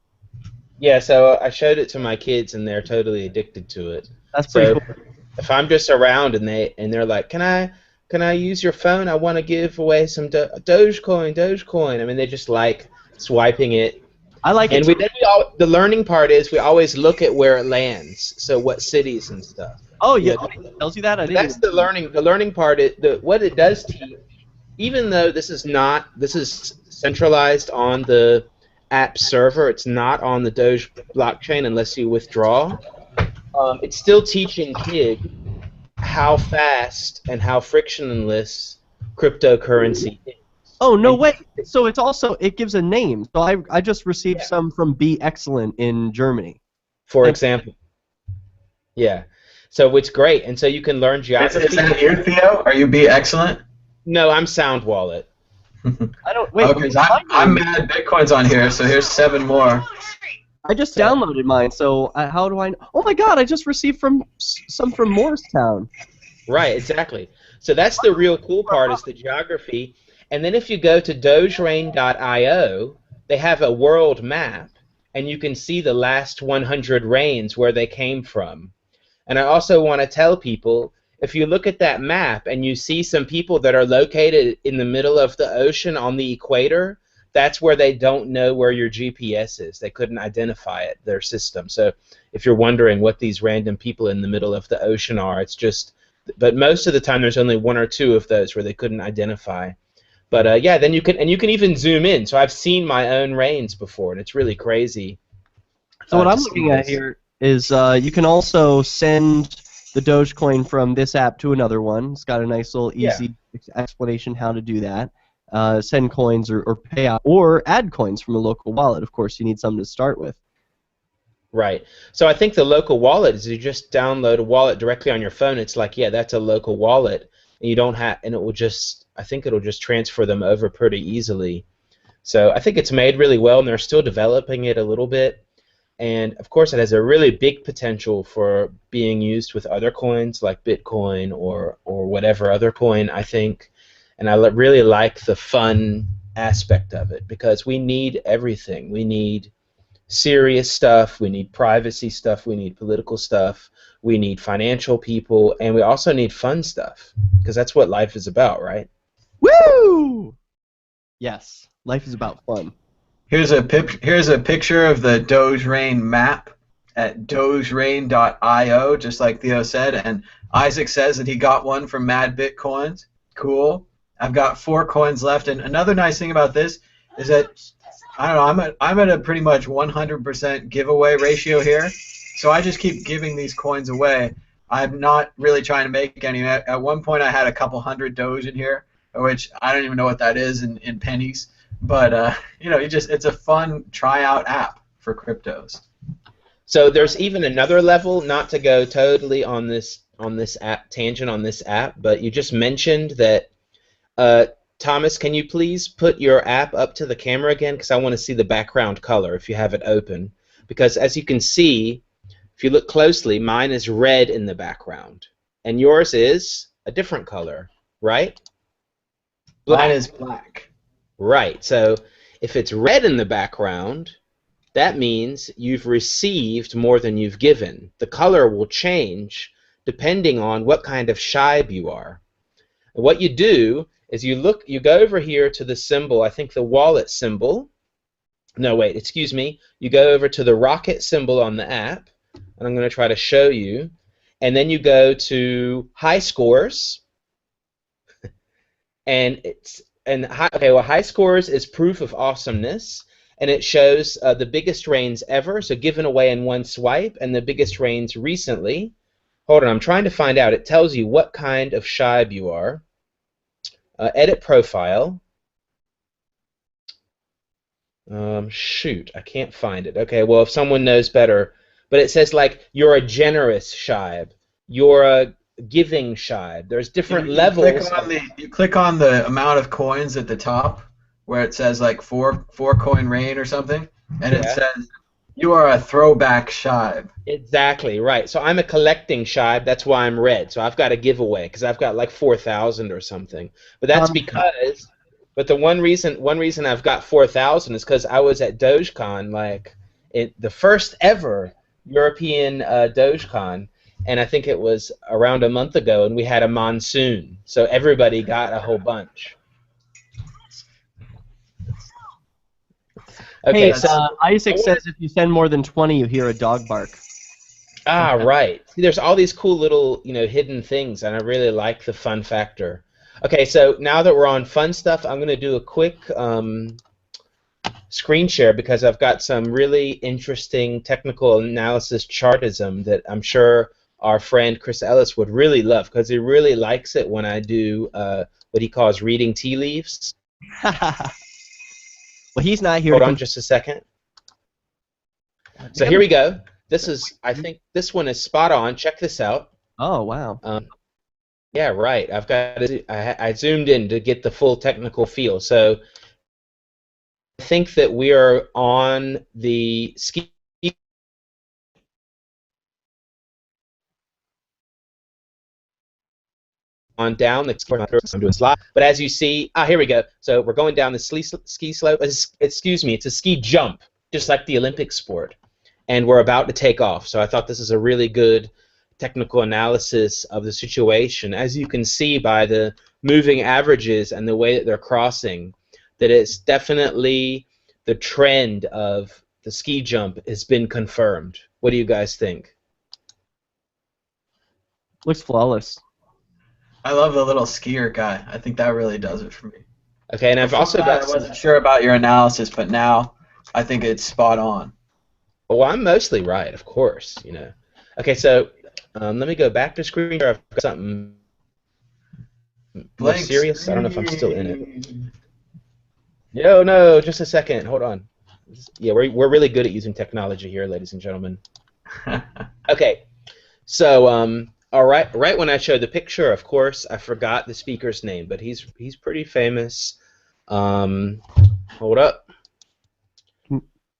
Yeah, so I showed it to my kids, and they're totally addicted to it. That's pretty cool. If I'm just around and they're like, can I use your phone? I want to give away some Dogecoin. I mean, they just like swiping it. I like it. And the learning part is we always look at where it lands, so what cities and stuff. Oh yeah, it tells you that. That's the learning. The learning part is what it does teach. Even though this is centralized on the app server, it's not on the Doge blockchain unless you withdraw. It's still teaching kids how fast and how frictionless cryptocurrency is. Oh no way! So it gives a name. So I just received some from Be Excellent in Germany. For example. Yeah. So it's great, and so you can learn geography. Is that you, Theo? Are you Be Excellent? No, I'm Sound Wallet. I don't wait. Okay, I'm mad Bitcoin's on here, so here's 7 more. I just downloaded mine, so how do I know? Oh my god, I just received some from Morristown. Right, exactly. So that's the real cool part is the geography. And then if you go to dogerain.io, they have a world map, and you can see the last 100 rains where they came from. And I also want to tell people, if you look at that map and you see some people that are located in the middle of the ocean on the equator, that's where they don't know where your GPS is. They couldn't identify it, their system. So if you're wondering what these random people in the middle of the ocean are, it's just, but most of the time there's only 1 or 2 of those where they couldn't identify. But yeah, then you can even zoom in. So I've seen my own rains before, and it's really crazy. So what I'm looking at here is you can also send the Dogecoin from this app to another one. It's got a nice little easy explanation how to do that. Send coins or pay out, or add coins from a local wallet. Of course, you need something to start with. Right. So I think the local wallet is you just download a wallet directly on your phone. It's like, yeah, that's a local wallet, and you don't have, and it will just, I think it'll just transfer them over pretty easily. So I think it's made really well, and they're still developing it a little bit. And of course, it has a really big potential for being used with other coins like Bitcoin or whatever other coin, I think. And I really like the fun aspect of it because we need everything. We need serious stuff, we need privacy stuff, we need political stuff, we need financial people, and we also need fun stuff because that's what life is about, right? Woo! Yes, life is about fun. Here's a picture of the Doge Rain map at dogerain.io, just like Theo said, and Isaac says that he got one from Mad Bitcoins. Cool. I've got 4 coins left, and another nice thing about this is that I don't know. I'm at a pretty much 100% giveaway ratio here, so I just keep giving these coins away. I'm not really trying to make any. At one point, I had a couple hundred Doge in here, which I don't even know what that is in pennies. But it's a fun tryout app for cryptos. So there's even another level, not to go totally on this app tangent on this app, but you just mentioned that. Thomas, can you please put your app up to the camera again? Because I want to see the background color if you have it open. Because as you can see, if you look closely, mine is red in the background. And yours is a different color, right? Black. Mine is black. Right. So if it's red in the background, that means you've received more than you've given. The color will change depending on what kind of shibe you are. And what you do is you go over here to the symbol, I think the wallet symbol. No, wait, excuse me. You go over to the rocket symbol on the app, and I'm going to try to show you. And then you go to high scores. And high scores is proof of awesomeness, and it shows the biggest rains ever, so given away in one swipe, and the biggest rains recently. Hold on, I'm trying to find out. It tells you what kind of shibe you are. Edit profile. Shoot, I can't find it. Okay, well, if someone knows better. But it says, like, you're a generous shibe. You're a giving shibe. There's different levels. You click on the amount of coins at the top, where it says, like, four coin rain or something, and it says, you are a throwback shibe. Exactly, right. So I'm a collecting shibe. That's why I'm red. So I've got a giveaway because I've got like 4,000 or something. But that's because. But the one reason I've got 4,000 is because I was at DogeCon, like the first ever European DogeCon, and I think it was around a month ago, and we had a monsoon, so everybody got a whole bunch. Okay, hey, so Isaac says if you send more than 20, you hear a dog bark. Ah, right. See, there's all these cool little, hidden things, and I really like the fun factor. Okay, so now that we're on fun stuff, I'm going to do a quick screen share because I've got some really interesting technical analysis chartism that I'm sure our friend Chris Ellis would really love because he really likes it when I do what he calls reading tea leaves. Well, he's not here. Hold on just a second. So here we go. I think this one is spot on. Check this out. Oh, wow. Yeah, right. I zoomed in to get the full technical feel. So I think that we are on the ski on down the I'm doing slide. But as you see, here we go. So we're going down the ski slope. Excuse me, it's a ski jump, just like the Olympic sport. And we're about to take off. So I thought this is a really good technical analysis of the situation. As you can see by the moving averages and the way that they're crossing, that it's definitely the trend of the ski jump has been confirmed. What do you guys think? Looks flawless. I love the little skier guy. I think that really does it for me. Okay, and I've also got. I wasn't sure about your analysis, but now I think it's spot on. Well, I'm mostly right, of course. Okay, so let me go back to screen share. I've got something more serious. I don't know if I'm still in it. Yo, no, just a second. Hold on. Yeah, we're really good at using technology here, ladies and gentlemen. Okay, so all right, right when I showed the picture, of course, I forgot the speaker's name, but he's pretty famous. Hold up.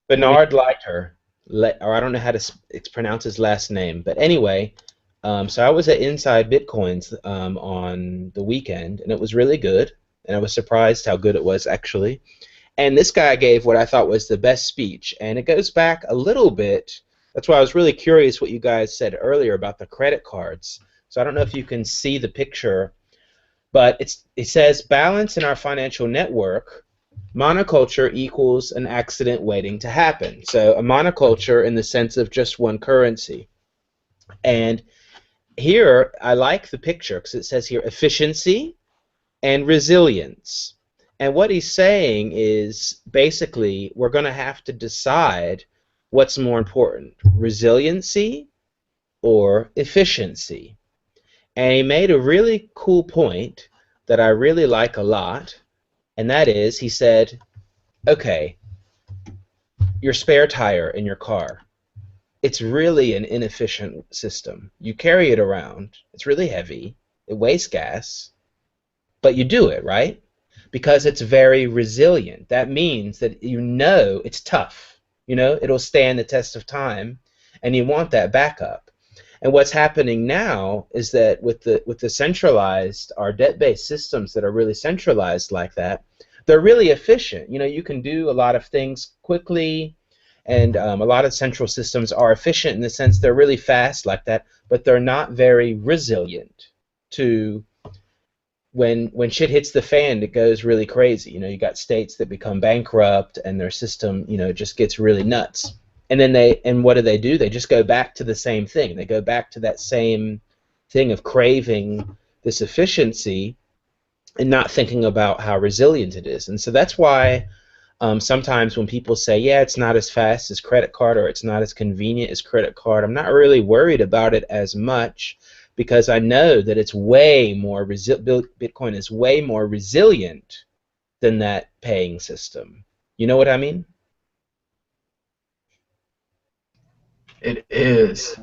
Bernard Leiter, or I don't know how to pronounce his last name, but anyway, so I was at Inside Bitcoins on the weekend, and it was really good, and I was surprised how good it was, actually. And this guy gave what I thought was the best speech, and it goes back a little bit. That's why I was really curious what you guys said earlier about the credit cards. So I don't know if you can see the picture, but it says, balance in our financial network, monoculture equals an accident waiting to happen. So a monoculture in the sense of just one currency. And here, I like the picture because it says here efficiency and resilience. And what he's saying is basically we're going to have to decide what's more important, resiliency or efficiency. And he made a really cool point that I really like a lot, and that is he said, okay, your spare tire in your car, it's really an inefficient system. You carry it around, it's really heavy, it wastes gas, but you do it, right? Because it's very resilient. That means that you know it's tough. You know, it'll stand the test of time, and you want that backup. And what's happening now is that with the centralized, our debt-based systems that are really centralized like that, they're really efficient. You know, you can do a lot of things quickly, and a lot of central systems are efficient in the sense they're really fast like that, but they're not very resilient to when shit hits the fan. It goes really crazy. You know, you got states that become bankrupt and their system, you know, just gets really nuts. And then what do? They just go back to the same thing. They go back to that same thing of craving this efficiency and not thinking about how resilient it is. And so that's why sometimes when people say, yeah, it's not as fast as credit card or it's not as convenient as credit card, I'm not really worried about it as much, because I know that it's way more Bitcoin is way more resilient than that paying system. You know what I mean? It is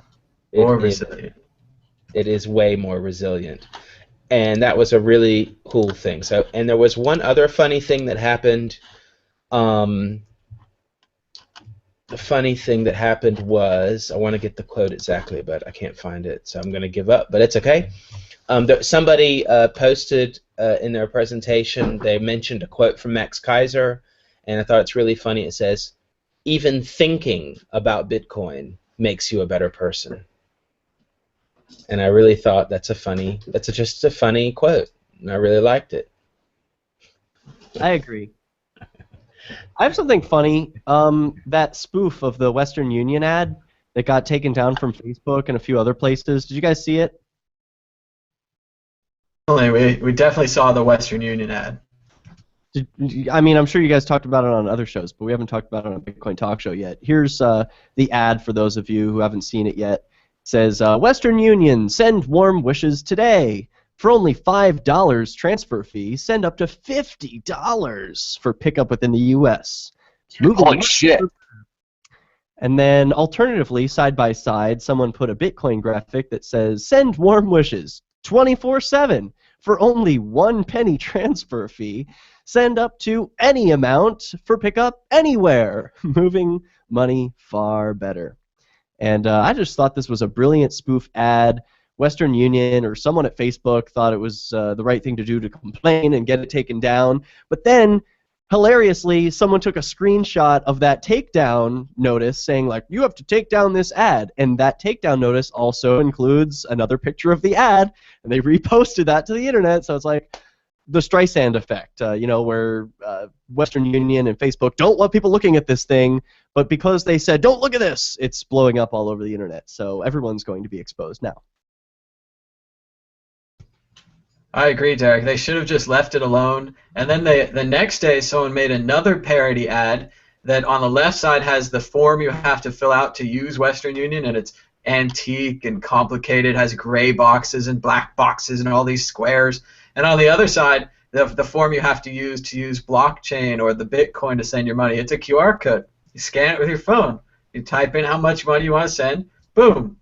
more resilient. It is way more resilient. And that was a really cool thing. So, and there was one other funny thing that happened. The funny thing that happened was, I want to get the quote exactly, but I can't find it, so I'm going to give up, but it's okay. Somebody posted in their presentation, they mentioned a quote from Max Kaiser, and I thought it's really funny. It says, even thinking about Bitcoin makes you a better person. And I really thought that's just a funny quote, and I really liked it. I agree. I have something funny. That spoof of the Western Union ad that got taken down from Facebook and a few other places. Did you guys see it? We definitely saw the Western Union ad. I mean, I'm sure you guys talked about it on other shows, but we haven't talked about it on a Bitcoin talk show yet. Here's the ad for those of you who haven't seen it yet. It says, Western Union, send warm wishes today. For only $5 transfer fee, send up to $50 for pickup within the U.S. Holy shit. And then, alternatively, side by side, someone put a Bitcoin graphic that says, send warm wishes 24/7 for only 1 penny transfer fee. Send up to any amount for pickup anywhere. Moving money far better. And I just thought this was a brilliant spoof ad. Western Union or someone at Facebook thought it was the right thing to do to complain and get it taken down. But then, hilariously, someone took a screenshot of that takedown notice saying, like, you have to take down this ad. And that takedown notice also includes another picture of the ad, and they reposted that to the internet. So it's like the Streisand effect, you know, where Western Union and Facebook don't want people looking at this thing, but because they said, don't look at this, it's blowing up all over the internet. So everyone's going to be exposed now. I agree, Derek. They should have just left it alone. And then the next day, someone made another parody ad that on the left side has the form you have to fill out to use Western Union, and it's antique and complicated, has gray boxes and black boxes and all these squares. And on the other side, the form you have to use blockchain or the Bitcoin to send your money, it's a QR code. You scan it with your phone. You type in how much money you want to send. Boom.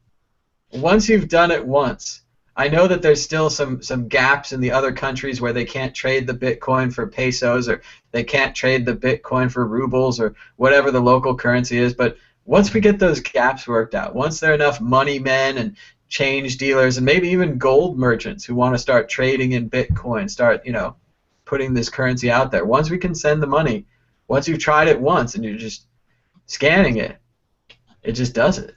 Once you've done it once, I know that there's still some gaps in the other countries where they can't trade the Bitcoin for pesos, or they can't trade the Bitcoin for rubles, or whatever the local currency is. But once we get those gaps worked out, once there are enough money men and change dealers and maybe even gold merchants who want to start trading in Bitcoin, start, you know, putting this currency out there, once we can send the money, once you've tried it once and you're just scanning it, it just does it.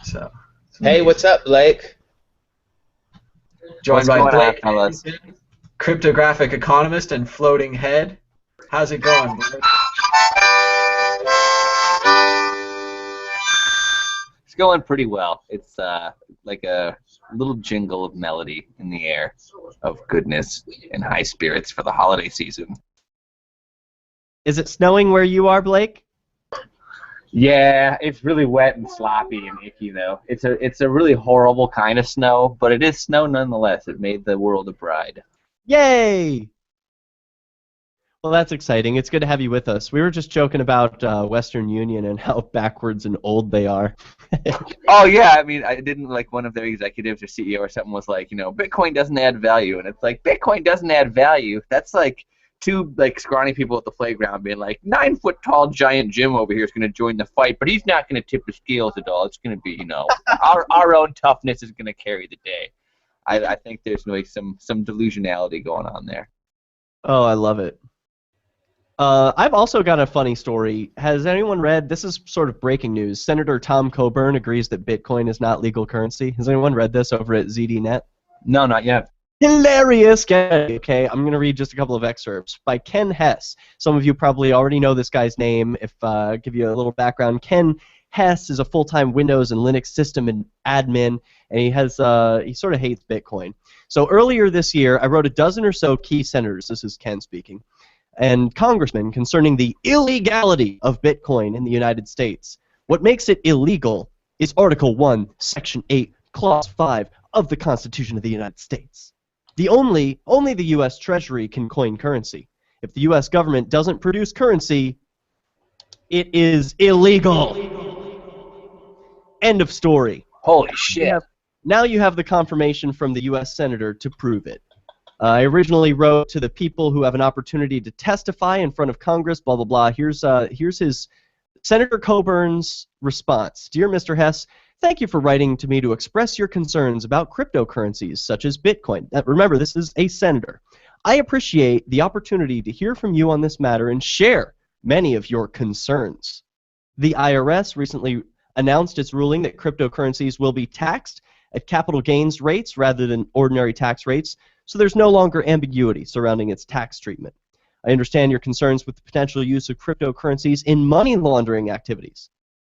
So. Hey, what's up, Blake? Joined by Blake, fellas? Cryptographic economist and floating head. How's it going, Blake? It's going pretty well. It's like a little jingle of melody in the air of goodness and high spirits for the holiday season. Is it snowing where you are, Blake? Yeah, it's really wet and sloppy and icky though. It's a really horrible kind of snow, but it is snow nonetheless. It made the world a bride. Yay! Well, that's exciting. It's good to have you with us. We were just joking about Western Union and how backwards and old they are. Oh yeah, I mean, I didn't like one of their executives or CEO or something was like, Bitcoin doesn't add value, and it's like Bitcoin doesn't add value. That's like two like scrawny people at the playground being like 9-foot tall giant Jim over here is going to join the fight, but he's not going to tip the scales at all. It's going to be our own toughness is going to carry the day. I think there's like some delusionality going on there. Oh, I love it. I've also got a funny story. Has anyone read, this is sort of breaking news, Senator Tom Coburn agrees that Bitcoin is not legal currency. Has anyone read this over at ZDNet? No, not yet. Hilarious! Okay, I'm going to read just a couple of excerpts. By Ken Hess. Some of you probably already know this guy's name. If I give you a little background, Ken Hess is a full-time Windows and Linux system admin, and he sort of hates Bitcoin. So earlier this year, I wrote a dozen or so key senators, this is Ken speaking, and congressmen concerning the illegality of Bitcoin in the United States. What makes it illegal is Article 1, Section 8, Clause 5 of the Constitution of the United States. Only the U.S. Treasury can coin currency. If the U.S. government doesn't produce currency, it is illegal. End of story. Holy shit. Now you have the confirmation from the U.S. Senator to prove it. I originally wrote to the people who have an opportunity to testify in front of Congress, blah, blah, blah. Here's his Senator Coburn's response. Dear Mr. Hess, thank you for writing to me to express your concerns about cryptocurrencies such as Bitcoin. Remember, this is a senator. I appreciate the opportunity to hear from you on this matter and share many of your concerns. The IRS recently announced its ruling that cryptocurrencies will be taxed at capital gains rates rather than ordinary tax rates, so there's no longer ambiguity surrounding its tax treatment. I understand your concerns with the potential use of cryptocurrencies in money laundering activities.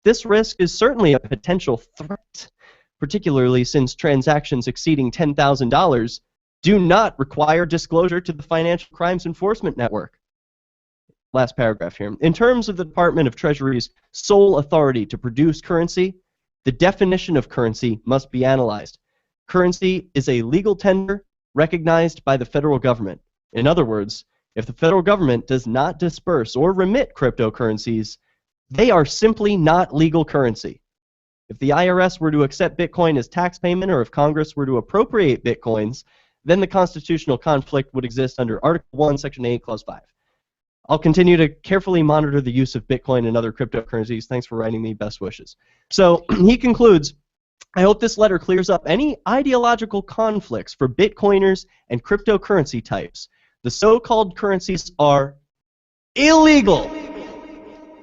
This risk is certainly a potential threat, particularly since transactions exceeding $10,000 do not require disclosure to the Financial Crimes Enforcement Network. Last paragraph here. In terms of the Department of Treasury's sole authority to produce currency, the definition of currency must be analyzed. Currency is a legal tender recognized by the federal government. In other words, if the federal government does not disperse or remit cryptocurrencies, they are simply not legal currency. If the IRS were to accept Bitcoin as tax payment, or if Congress were to appropriate Bitcoins, then the constitutional conflict would exist under Article 1, Section 8, Clause 5. I'll continue to carefully monitor the use of Bitcoin and other cryptocurrencies. Thanks for writing me. Best wishes. So he concludes, I hope this letter clears up any ideological conflicts for Bitcoiners and cryptocurrency types. The so-called currencies are illegal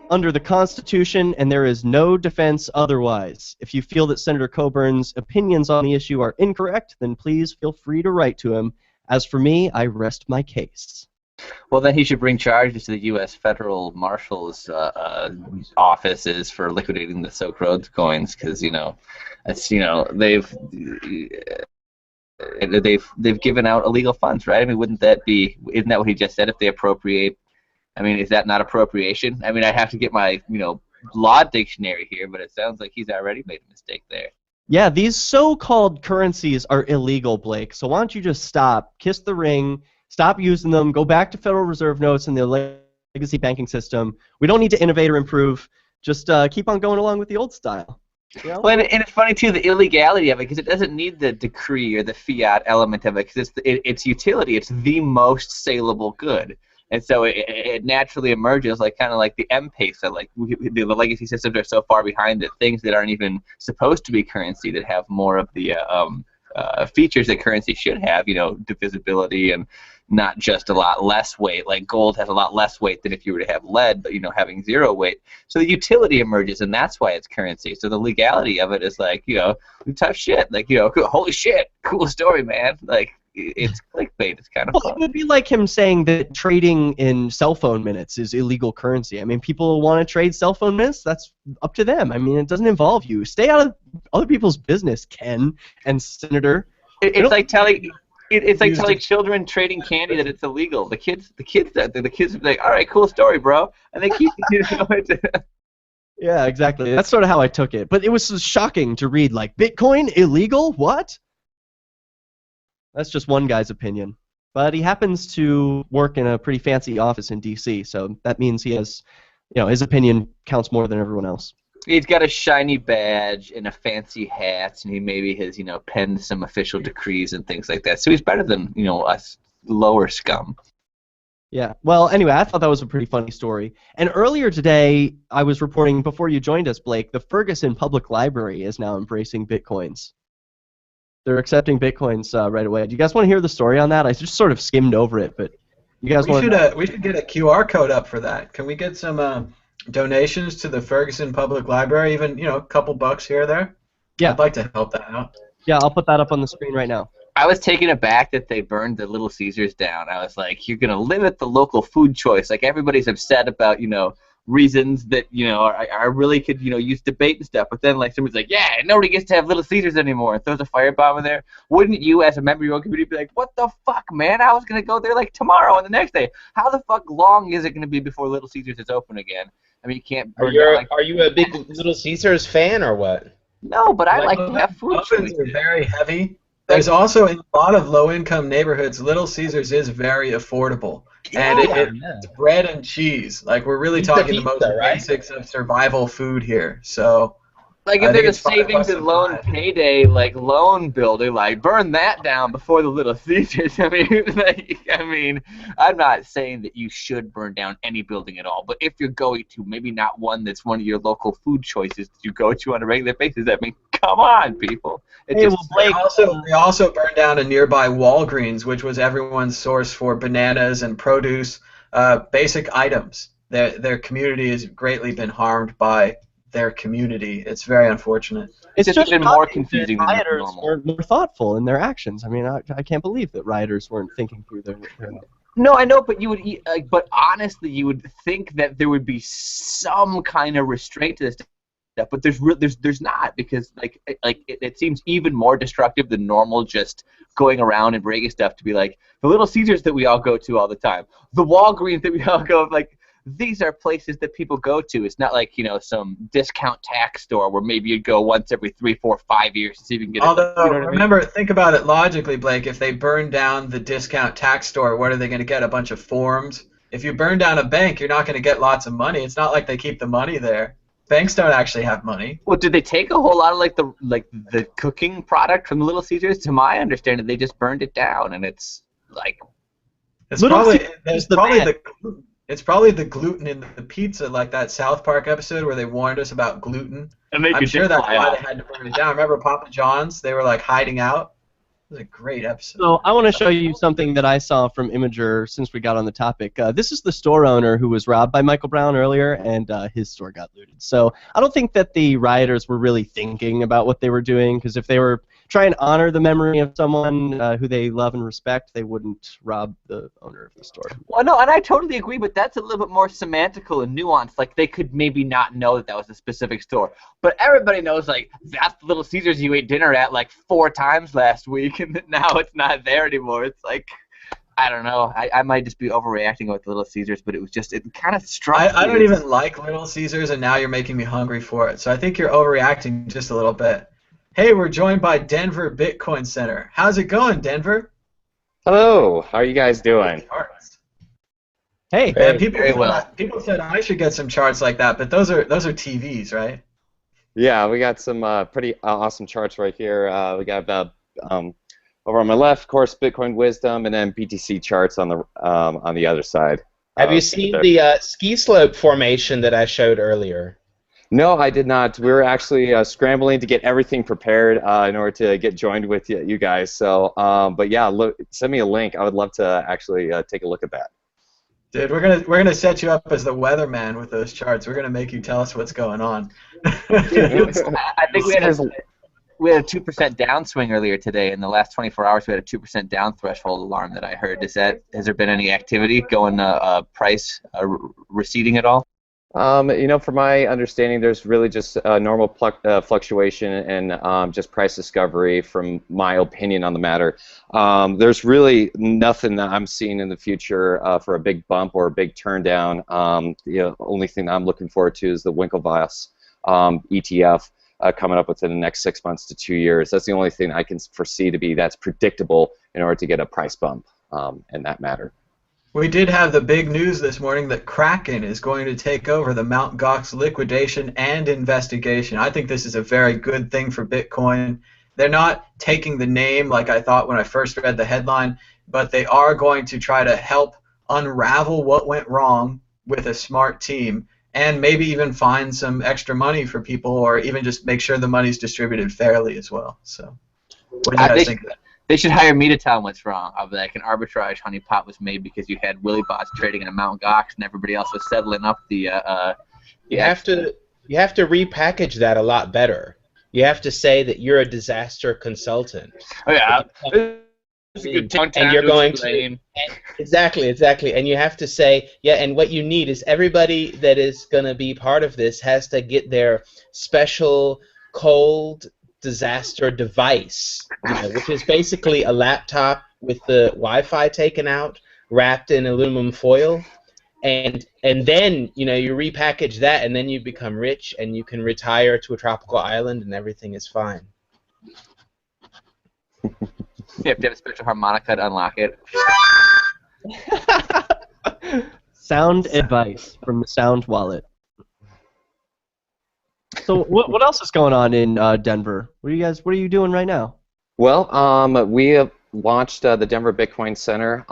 under the Constitution, and there is no defense otherwise. If you feel that Senator Coburn's opinions on the issue are incorrect, then please feel free to write to him. As for me, I rest my case. Well, then he should bring charges to the U.S. Federal Marshal's offices for liquidating the Silk Road coins, because they've given out illegal funds, right? I mean, isn't that what he just said? If they appropriate, I mean, is that not appropriation? I mean, I have to get my law dictionary here, but it sounds like he's already made a mistake there. Yeah, these so-called currencies are illegal, Blake. So why don't you just stop, kiss the ring. Stop using them. Go back to Federal Reserve notes and the legacy banking system. We don't need to innovate or improve. Just keep on going along with the old style. Well, and it's funny, too, the illegality of it, because it doesn't need the decree or the fiat element of it, because it's utility. It's the most saleable good. And so it naturally emerges kind of like the M-Pesa. Like the legacy systems are so far behind that things that aren't even supposed to be currency that have more of the features that currency should have, divisibility and not just a lot less weight. Like gold has a lot less weight than if you were to have lead, but having zero weight. So the utility emerges, and that's why it's currency. So the legality of it is tough shit. Holy shit, cool story, man. It's clickbait. It's kind of fun. It would be like him saying that trading in cell phone minutes is illegal currency. I mean, people want to trade cell phone minutes. That's up to them. I mean, it doesn't involve you. Stay out of other people's business, Ken and Senator. It's like telling It's like used telling children trading candy that it's illegal. The kids are like, all right, cool story, bro, and they keep. Yeah, exactly. That's sort of how I took it. But it was so shocking to read, like, Bitcoin illegal? What? That's just one guy's opinion. But he happens to work in a pretty fancy office in D.C., so that means he has, his opinion counts more than everyone else. He's got a shiny badge and a fancy hat, and he maybe has, penned some official decrees and things like that. So he's better than, us lower scum. Yeah. Well, anyway, I thought that was a pretty funny story. And earlier today, I was reporting, before you joined us, Blake, the Ferguson Public Library is now embracing Bitcoins. They're accepting Bitcoins right away. Do you guys want to hear the story on that? I just sort of skimmed over it, but you guys want to... We should get a QR code up for that. Can we get some donations to the Ferguson Public Library, even, a couple bucks here or there? Yeah. I'd like to help that out. Yeah, I'll put that up on the screen right now. I was taken aback that they burned the Little Caesars down. I was like, you're going to limit the local food choice. Like, everybody's upset about, reasons that, I really could, use debate and stuff. But then, like, somebody's like, yeah, nobody gets to have Little Caesars anymore, and throws a firebomb in there. Wouldn't you, as a member of your own community, be like, what the fuck, man? I was going to go there, like, tomorrow and the next day. How the fuck long is it going to be before Little Caesars is open again? I mean, you can't burn down, like... Are you a big Little Caesars fan or what? No, but I like to have food ovens choices. are very heavy. There's also, in a lot of low-income neighborhoods, Little Caesars is very affordable. And it's bread and cheese. Like, we're really talking the most basics of survival food here. So, like, if there's a savings and loan payday, like, loan builder, like, burn that down before the Little Caesars. I mean, I'm not saying that you should burn down any building at all, but if you're going to, maybe not one that's one of your local food choices that you go to on a regular basis. I mean, come on, people. They also burned down a nearby Walgreens, which was everyone's source for bananas and produce, basic items. Their community has greatly been harmed by their community. It's very unfortunate. It's just been more confusing than rioters normal. Were more thoughtful in their actions. I mean, I can't believe that rioters weren't thinking through their No, I know, but but honestly, you would think that there would be some kind of restraint to this stuff, but there's not, because it seems even more destructive than normal, just going around and breaking stuff, to be like the Little Caesars that we all go to all the time, the Walgreens that we all go, like, these are places that people go to. It's not like, some discount tax store where maybe you'd go once every 3, 4, 5 years to see if you can get Although, remember, I mean? think about it logically, Blake. If they burn down the discount tax store, what are they going to get? A bunch of forms? If you burn down a bank, you're not going to get lots of money. It's not like they keep the money there. Banks don't actually have money. Well, did they take a whole lot of the cooking product from the Little Caesars? To my understanding, they just burned it down, and it's like... It's probably the gluten in the pizza, like that South Park episode where they warned us about gluten. I'm sure that's why they had to burn it down. Remember Papa John's? They were, like, hiding out. It was a great episode. So I want to show you something that I saw from Imager since we got on the topic. This is the store owner who was robbed by Michael Brown earlier, and his store got looted. So I don't think that the rioters were really thinking about what they were doing, because if they were trying to honor the memory of someone who they love and respect, they wouldn't rob the owner of the store. Well, no, and I totally agree, but that's a little bit more semantical and nuanced. Like, they could maybe not know that was a specific store, but everybody knows, like, that's the Little Caesars you ate dinner at, like, 4 times last week, and now it's not there anymore. It's like, I don't know. I might just be overreacting with Little Caesars, but it kind of struck me. I don't even like Little Caesars, and now you're making me hungry for it. So I think you're overreacting just a little bit. Hey, we're joined by Denver Bitcoin Center. How's it going, Denver? Hello. How are you guys doing? Hey. Man, people said I should get some charts like that, but those are TVs, right? Yeah, we got some pretty awesome charts right here. We got over on my left, of course, Bitcoin Wisdom, and then BTC charts on the other side. Have you seen the ski slope formation that I showed earlier? No, I did not. We were actually scrambling to get everything prepared in order to get joined with you guys. So, but yeah, send me a link. I would love to actually take a look at that. Dude, we're gonna set you up as the weatherman with those charts. We're gonna make you tell us what's going on. I think we had a 2% downswing earlier today. In the last 24 hours, we had a 2% down threshold alarm that I heard. Has there been any activity going price receding at all? From my understanding, there's really just normal fluctuation and just price discovery from my opinion on the matter. There's really nothing that I'm seeing in the future for a big bump or a big turn down. The only thing that I'm looking forward to is the Winklevoss ETF coming up within the next 6 months to 2 years. That's the only thing I can foresee to be that's predictable in order to get a price bump in that matter. We did have the big news this morning that Kraken is going to take over the Mt. Gox liquidation and investigation. I think this is a very good thing for Bitcoin. They're not taking the name like I thought when I first read the headline, but they are going to try to help unravel what went wrong with a smart team and maybe even find some extra money for people or even just make sure the money's distributed fairly as well. So what do you guys think of that? They should hire me to tell them what's wrong. I'll be like, an arbitrage honeypot was made because you had Willy bots trading in a Mt. Gox and everybody else was settling up the. You have to repackage that a lot better. You have to say that you're a disaster consultant. Oh yeah. It's a good and you're going to exactly, and you have to say, yeah, and what you need is everybody that is going to be part of this has to get their special cold disaster device, which is basically a laptop with the Wi-Fi taken out, wrapped in aluminum foil, and then you repackage that, and then you become rich, and you can retire to a tropical island, and everything is fine. You have to have a special harmonica to unlock it. Sound advice from the Sound Wallet. So what else is going on in Denver? What are you doing right now? Well, we have launched the Denver Bitcoin Center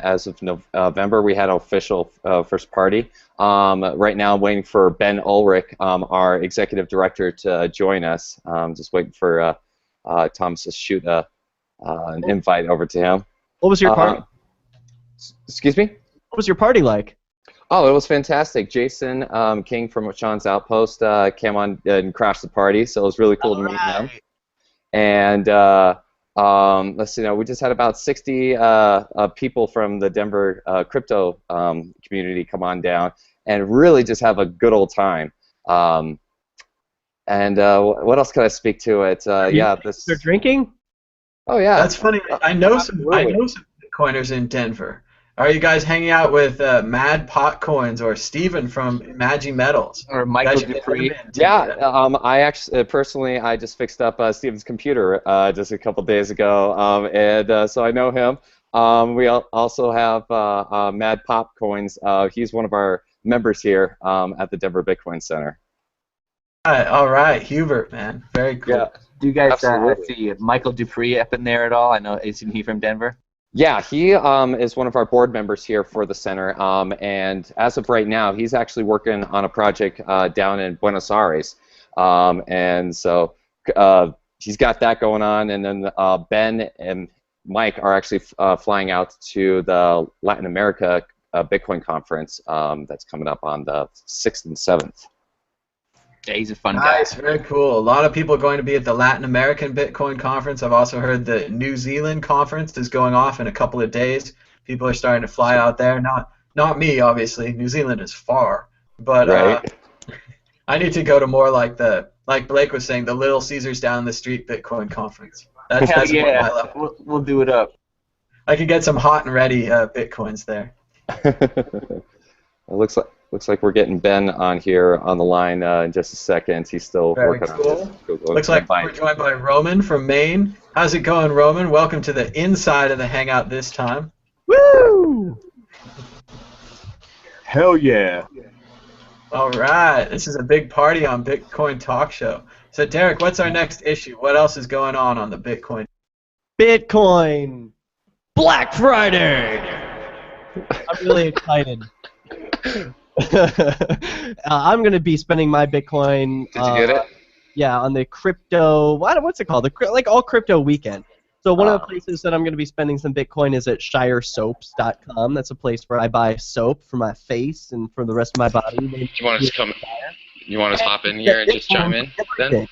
as of November. We had an official first party. Right now, I'm waiting for Ben Ulrich, our executive director, to join us. Just waiting for Thomas to shoot an invite over to him. What was your party? Excuse me? What was your party like? Oh, it was fantastic. Jason King from Sean's Outpost came on and crashed the party, so it was really cool to meet him. And let's see, we just had about 60 people from the Denver crypto community come on down and really just have a good old time. And what else can I speak to it? Yeah, this. They're drinking? Oh yeah. That's funny. I know some Bitcoiners in Denver. Are you guys hanging out with Mad Potcoins or Steven from Magi Metals? Or Michael Dupree? Yeah, I actually personally I just fixed up Steven's computer just a couple days ago, and so I know him. We also have Mad Popcoins. He's one of our members here at the Denver Bitcoin Center. All right, Hubert, man, very cool. Yeah. Do you guys see Michael Dupree up in there at all? I know, isn't he from Denver? Yeah, he is one of our board members here for the center, and as of right now, he's actually working on a project down in Buenos Aires, and so he's got that going on, and then Ben and Mike are actually flying out to the Latin America Bitcoin conference that's coming up on the 6th and 7th. Yeah, he's a fun guy. Nice, very cool. A lot of people going to be at the Latin American Bitcoin conference. I've also heard the New Zealand conference is going off in a couple of days. People are starting to fly out there. Not me, obviously. New Zealand is far, but right. I need to go to more like Blake was saying, the Little Caesars down the street Bitcoin conference. That's yeah, my level. We'll do it up. I could get some hot and ready Bitcoins there. It looks like we're getting Ben on here on the line in just a second. He's still working on it. Looks like we're joined by Roman from Maine. How's it going, Roman? Welcome to the inside of the Hangout this time. Woo! Hell yeah. All right. This is a big party on Bitcoin Talk Show. So, Derek, what's our next issue? What else is going on the Bitcoin? Bitcoin Black Friday. I'm really excited. I'm going to be spending my Bitcoin. Did you get it? Yeah, on the crypto. What's it called? Like all crypto weekend. So one of the places that I'm going to be spending some Bitcoin is at shiresoaps.com. That's a place where I buy soap for my face and for the rest of my body. You want us to hop in here and just chime in then?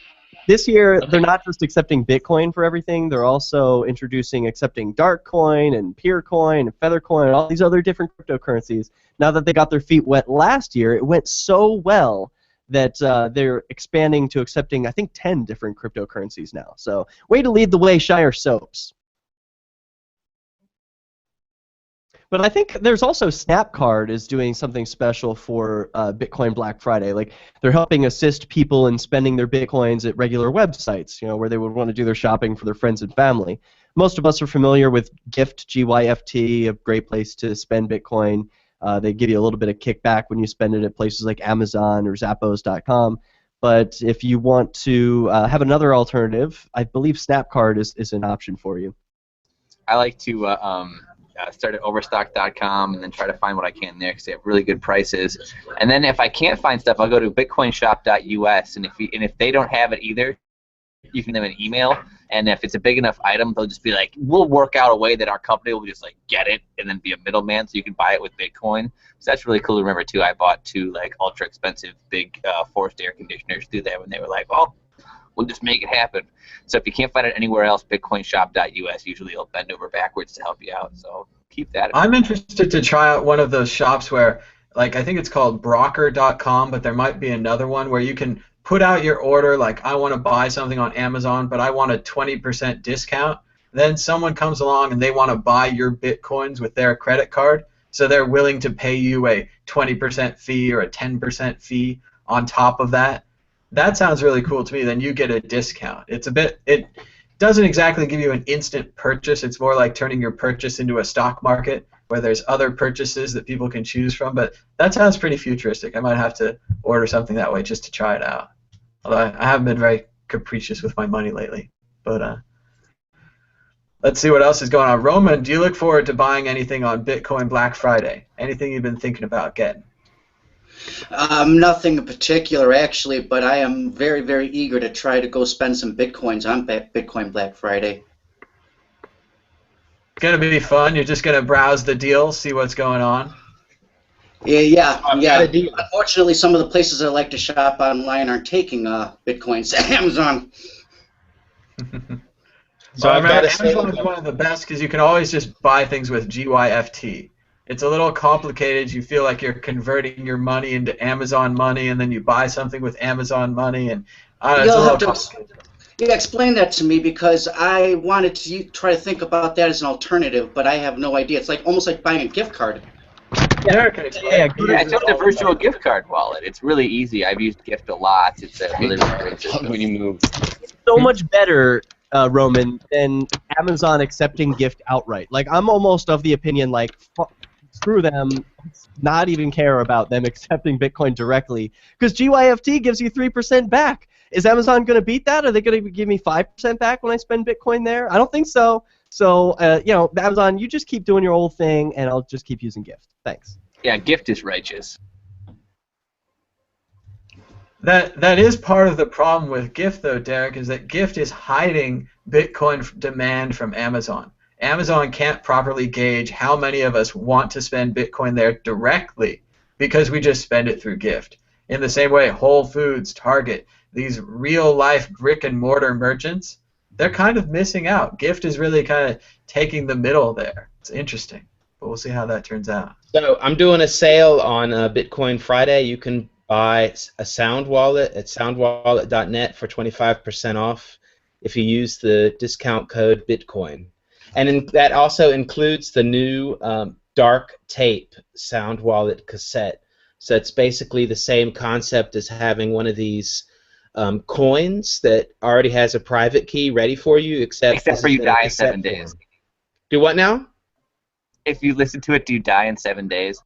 This year, they're not just accepting Bitcoin for everything, they're also accepting Darkcoin and Peercoin and Feathercoin and all these other different cryptocurrencies. Now that they got their feet wet last year, it went so well that they're expanding to accepting, I think, 10 different cryptocurrencies now. So, way to lead the way, Shire Soaps. But I think there's also Snapcard is doing something special for Bitcoin Black Friday. Like, they're helping assist people in spending their Bitcoins at regular websites, where they would want to do their shopping for their friends and family. Most of us are familiar with Gyft, Gyft, a great place to spend Bitcoin. They give you a little bit of kickback when you spend it at places like Amazon or Zappos.com. But if you want to have another alternative, I believe Snapcard is an option for you. I like to start at overstock.com and then try to find what I can there because they have really good prices. And then if I can't find stuff, I'll go to bitcoinshop.us, and if they don't have it either, you can send them an email, and if it's a big enough item, they'll just be like, we'll work out a way that our company will just like get it and then be a middleman so you can buy it with Bitcoin. So that's really cool to remember too. I bought 2 like ultra expensive big forced air conditioners through there when they were like, well, we'll just make it happen. So if you can't find it anywhere else, bitcoinshop.us usually will bend over backwards to help you out. So keep that in mind. I'm interested to try out one of those shops where, like, I think it's called broker.com, but there might be another one where you can put out your order, like, I want to buy something on Amazon, but I want a 20% discount. Then someone comes along and they want to buy your Bitcoins with their credit card, so they're willing to pay you a 20% fee or a 10% fee on top of that. That sounds really cool to me. Then you get a discount. It doesn't exactly give you an instant purchase. It's more like turning your purchase into a stock market where there's other purchases that people can choose from. But that sounds pretty futuristic. I might have to order something that way just to try it out. Although I haven't been very capricious with my money lately. But let's see what else is going on. Roman, do you look forward to buying anything on Bitcoin Black Friday? Anything you've been thinking about getting? Nothing in particular, actually, but I am very, very eager to try to go spend some Bitcoins on Bitcoin Black Friday. It's going to be fun. You're just going to browse the deals, see what's going on? Yeah. Unfortunately, some of the places I like to shop online aren't taking Bitcoins. Amazon. So Amazon is one of the best because you can always just buy things with GYFT. It's a little complicated. You feel like you're converting your money into Amazon money, and then you buy something with Amazon money, and it's a little complicated. Yeah, explain that to me, because I wanted to try to think about that as an alternative, but I have no idea. It's like almost like buying a gift card. It's just a virtual gift card wallet. It's really easy. I've used Gyft a lot. It's a really, really great system. When you move. So much better, Roman, than Amazon accepting Gyft outright. Like, I'm almost of the opinion, like, screw them, not even care about them accepting Bitcoin directly, because GYFT gives you 3% back. Is Amazon going to beat that? Are they going to give me 5% back when I spend Bitcoin there? I don't think so. So, Amazon, you just keep doing your old thing, and I'll just keep using Gyft. Thanks. Yeah, Gyft is righteous. That is part of the problem with Gyft, though, Derek, is that Gyft is hiding Bitcoin demand from Amazon. Amazon can't properly gauge how many of us want to spend Bitcoin there directly because we just spend it through Gyft. In the same way, Whole Foods, Target, these real-life brick-and-mortar merchants, they're kind of missing out. Gyft is really kind of taking the middle there. It's interesting, but we'll see how that turns out. So I'm doing a sale on Bitcoin Friday. You can buy a sound wallet at soundwallet.net for 25% off if you use the discount code Bitcoin. And that also includes the new dark tape sound wallet cassette. So it's basically the same concept as having one of these coins that already has a private key ready for you, except for you die in 7 days. Do what now? If you listen to it, do you die in 7 days?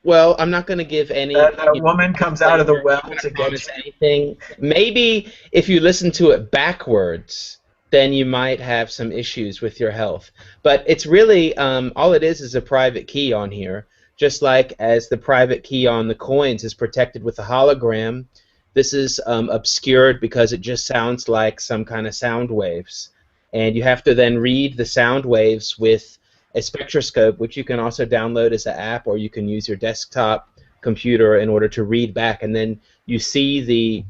Well, I'm not going to give any. That woman comes out of the well to get anything. Maybe if you listen to it backwards, then you might have some issues with your health. But it's really all it is a private key on here, just like as the private key on the coins is protected with a hologram. This is obscured because it just sounds like some kind of sound waves, and you have to then read the sound waves with a spectroscope, which you can also download as an app, or you can use your desktop computer in order to read back, and then you see the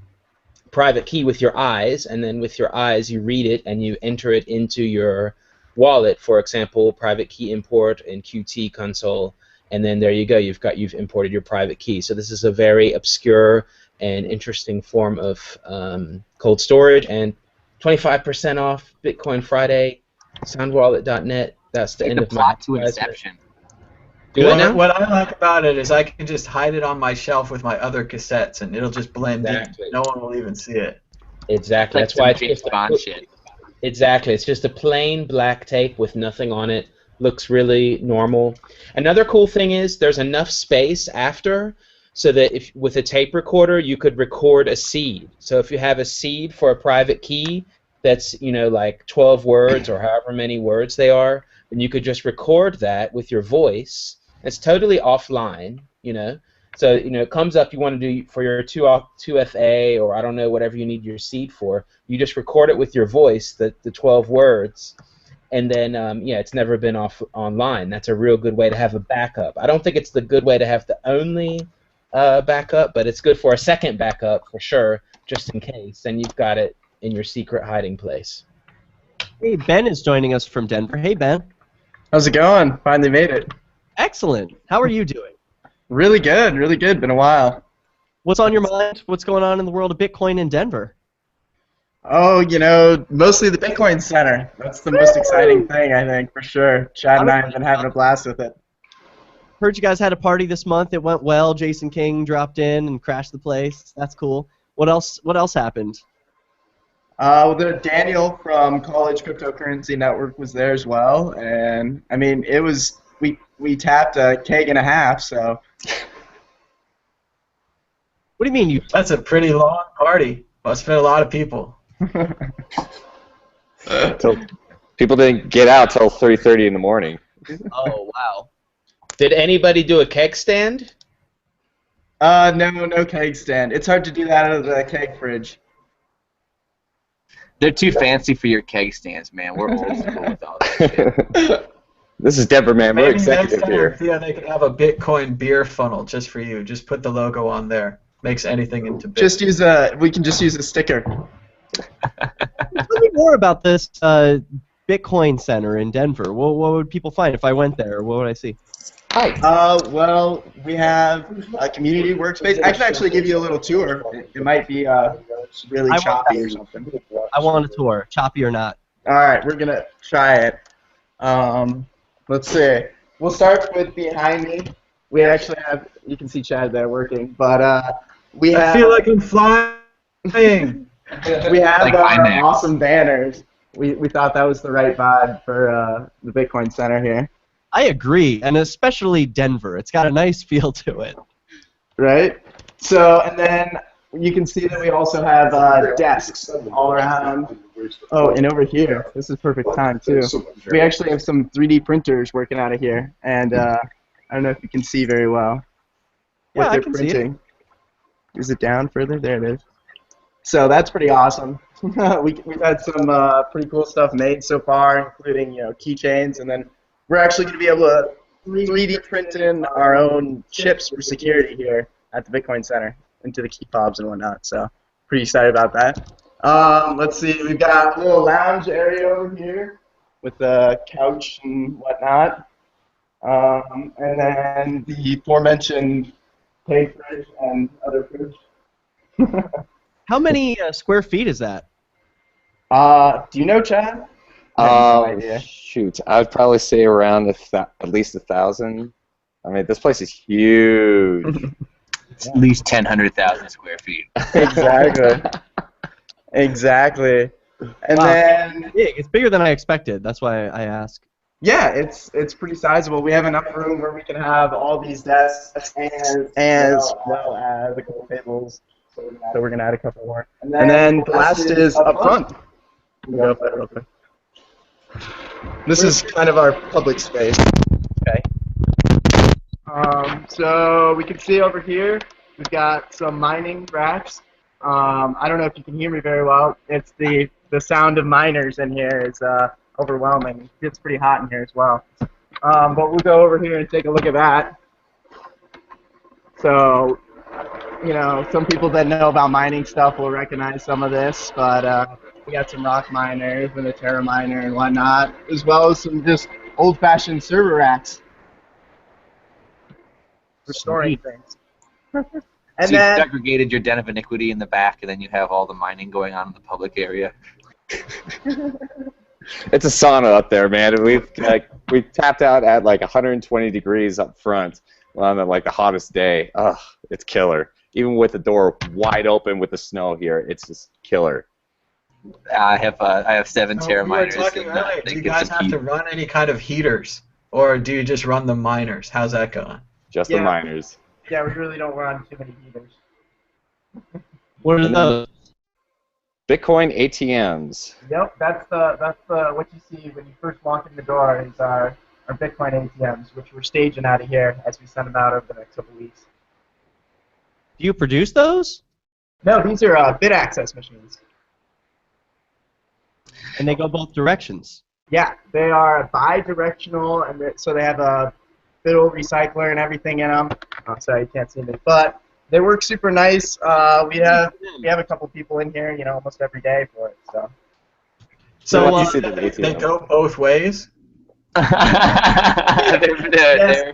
private key with your eyes, and then with your eyes you read it and you enter it into your wallet. For example, private key import in Qt console, and then there you go. You've imported your private key. So this is a very obscure and interesting form of cold storage, and 25% off Bitcoin Friday. Soundwallet.net. That's the end The of my plot to advertisement. Inception. Do it now? What I like about it is I can just hide it on my shelf with my other cassettes, and it'll just blend Exactly. in. No one will even see it. Exactly. Like That's why it's some James just Bond shit. Exactly. It's just a plain black tape with nothing on it. Looks really normal. Another cool thing is there's enough space after so that if with a tape recorder you could record a seed. So if you have a seed for a private key that's, like 12 words or however many words they are, then you could just record that with your voice. It's totally offline, So, it comes up you want to do for your 2FA or I don't know, whatever you need your seed for. You just record it with your voice, the 12 words, and then, it's never been online. That's a real good way to have a backup. I don't think it's the good way to have the only backup, but it's good for a second backup for sure, just in case. And you've got it in your secret hiding place. Hey, Ben is joining us from Denver. Hey, Ben. How's it going? Finally made it. Excellent. How are you doing? Really good, really good. Been a while. What's on your mind? What's going on in the world of Bitcoin in Denver? Oh, mostly the Bitcoin Center. That's the most exciting thing, I think, for sure. Chad and I have been having a blast with it. Heard you guys had a party this month. It went well. Jason King dropped in and crashed the place. That's cool. What else happened? Daniel from College Cryptocurrency Network was there as well, and I mean, it was we tapped a keg and a half, so. What do you mean you? That's a pretty long party. Must have been a lot of people. People didn't get out till 3:30 in the morning. Oh wow. Did anybody do a keg stand? No keg stand. It's hard to do that out of the keg fridge. They're too fancy for your keg stands, man. We're old school with all that shit. This is Denver, man. We're Maybe next executive time, here. Thea, they could have a Bitcoin beer funnel just for you. Just put the logo on there. Makes anything into Bitcoin. We can just use a sticker. Tell me more about this Bitcoin Center in Denver. What would people find if I went there? What would I see? Well, we have a community workspace. I can actually give you a little tour. It might be really choppy or something. I want a tour, choppy or not. All right, we're gonna try it. Let's see. We'll start with behind me. We actually have. You can see Chad there working, but we have. I feel like I'm flying. We have Like our IMAX. awesome banners. We thought that was the right vibe for the Bitcoin Center here. I agree, and especially Denver. It's got a nice feel to it. Right? So, and then you can see that we also have desks all around. Oh, and over here, this is perfect time too. We actually have some 3D printers working out of here, and I don't know if you can see very well what Yeah, I they're can see it. printing. Is it down further? There it is. So that's pretty awesome. We've had some pretty cool stuff made so far, including keychains, and then we're actually going to be able to 3D print in our own chips for security here at the Bitcoin Center into the key fobs and whatnot. So pretty excited about that. Let's see, we've got a little lounge area over here with a couch and whatnot. And then the aforementioned cake fridge and other fridge. How many square feet is that? Do you know, Chad? I have no idea. Shoot, I'd probably say around at least 1,000. I mean, this place is huge. It's at least 100,000 square feet. Exactly. Exactly. And then Big. It's bigger than I expected. That's why I ask. yeah, it's pretty sizable. We have enough room where we can have all these desks as well as a couple tables. So we're gonna add a couple more. And then the last is up front. We'll go up there real quick. This is kind of our public space. Okay. So we can see over here, we've got some mining racks. I don't know if you can hear me very well. It's the sound of miners in here is overwhelming. It's pretty hot in here as well. But we'll go over here and take a look at that. So you know, some people that know about mining stuff will recognize some of this, but we got some rock miners and a Terra miner and whatnot, as well as some just old-fashioned server racks for storing Sweet. things. So And you've then, segregated your den of iniquity in the back, and then you have all the mining going on in the public area. It's a sauna up there, man. We tapped out at like 120 degrees up front on like the hottest day. Ugh, it's killer. Even with the door wide open with the snow here, it's just killer. I have 7 So Terra we were miners. talking And, earlier, they do you get guys some have heat. to run any kind of heaters, or do you just run the miners? How's that going? Just the Yeah. miners. yeah, we really don't run too many heaters. What are And then- those? Bitcoin ATMs. Yep, that's the what you see when you first walk in the door is our Bitcoin ATMs, which we're staging out of here as we send them out over the next couple weeks. Do you produce those? No, these are bit access machines. And they go both directions. Yeah, they are bi-directional, and so they have a fiddle recycler and everything in them. Oh, sorry, you can't see me, but they work super nice. We have a couple people in here, you know, almost every day for it. So So you see the they ATM. go both ways. yes,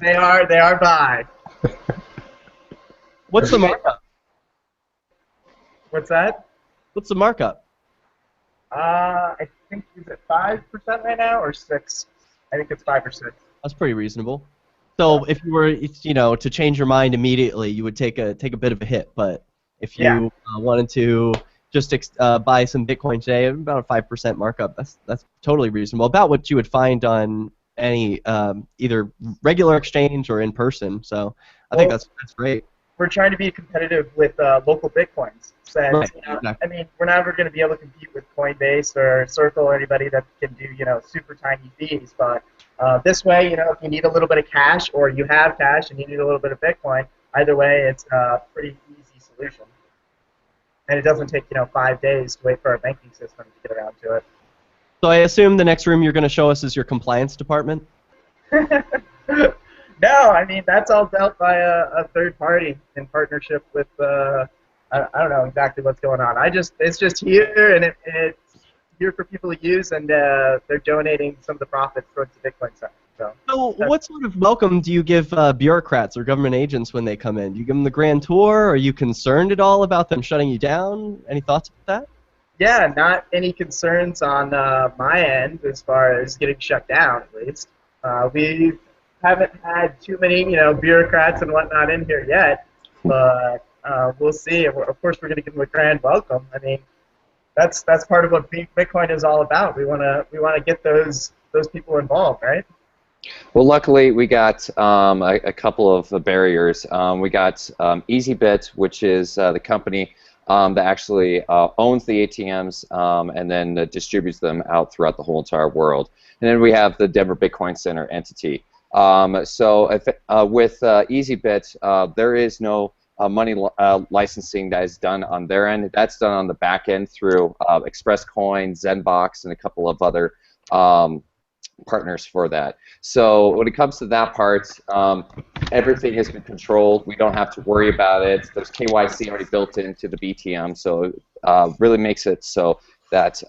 they are bi. What's the markup? What's that? What's the markup? I think is it 5% right now or 6? I think it's 5 or 6. That's pretty reasonable. So if you were, you know, to change your mind immediately, you would take a bit of a hit. But if you wanted to just buy some Bitcoin today, about a 5% markup, that's totally reasonable. About what you would find on any either regular exchange or in person. So I think that's great. We're trying to be competitive with local Bitcoins. Since, Right, you know, exactly. I mean, we're never going to be able to compete with Coinbase or Circle or anybody that can do, you know, super tiny fees. But this way, you know, if you need a little bit of cash or you have cash and you need a little bit of Bitcoin, either way, it's a pretty easy solution. And it doesn't take, you know, 5 days to wait for our banking system to get around to it. So I assume the next room you're going to show us is your compliance department? No, I mean, that's all dealt by a third party in partnership with, I don't know exactly what's going on. It's just here, and it's here for people to use, and they're donating some of the profits towards the Bitcoin side. So what sort of welcome do you give bureaucrats or government agents when they come in? Do you give them the grand tour? Are you concerned at all about them shutting you down? Any thoughts about that? Yeah, not any concerns on my end as far as getting shut down, at least. We haven't had too many, you know, bureaucrats and whatnot in here yet, but we'll see. Of course, we're going to give them a grand welcome. I mean, that's part of what Bitcoin is all about. We want to get those people involved, right? Well, luckily we got a couple of barriers. We got EasyBit, which is the company that actually owns the ATMs and then distributes them out throughout the whole entire world. And then we have the Denver Bitcoin Center entity. So with EasyBit, there is no money licensing that is done on their end. That's done on the back end through ExpressCoin, Zenbox, and a couple of other partners for that. So when it comes to that part, everything has been controlled. We don't have to worry about it. There's KYC already built into the BTM, so it really makes it so that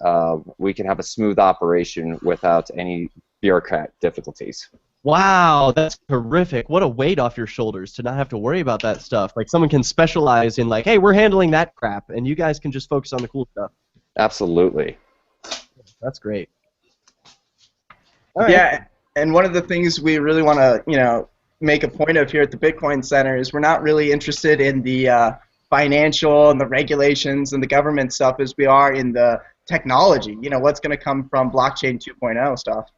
we can have a smooth operation without any bureaucrat difficulties. Wow, that's terrific. What a weight off your shoulders to not have to worry about that stuff. Like someone can specialize in like, hey, we're handling that crap, and you guys can just focus on the cool stuff. Absolutely. That's great. Yeah, and one of the things we really want to, you know, make a point of here at the Bitcoin Center is we're not really interested in the financial and the regulations and the government stuff as we are in the technology. You know, what's going to come from blockchain 2.0 stuff.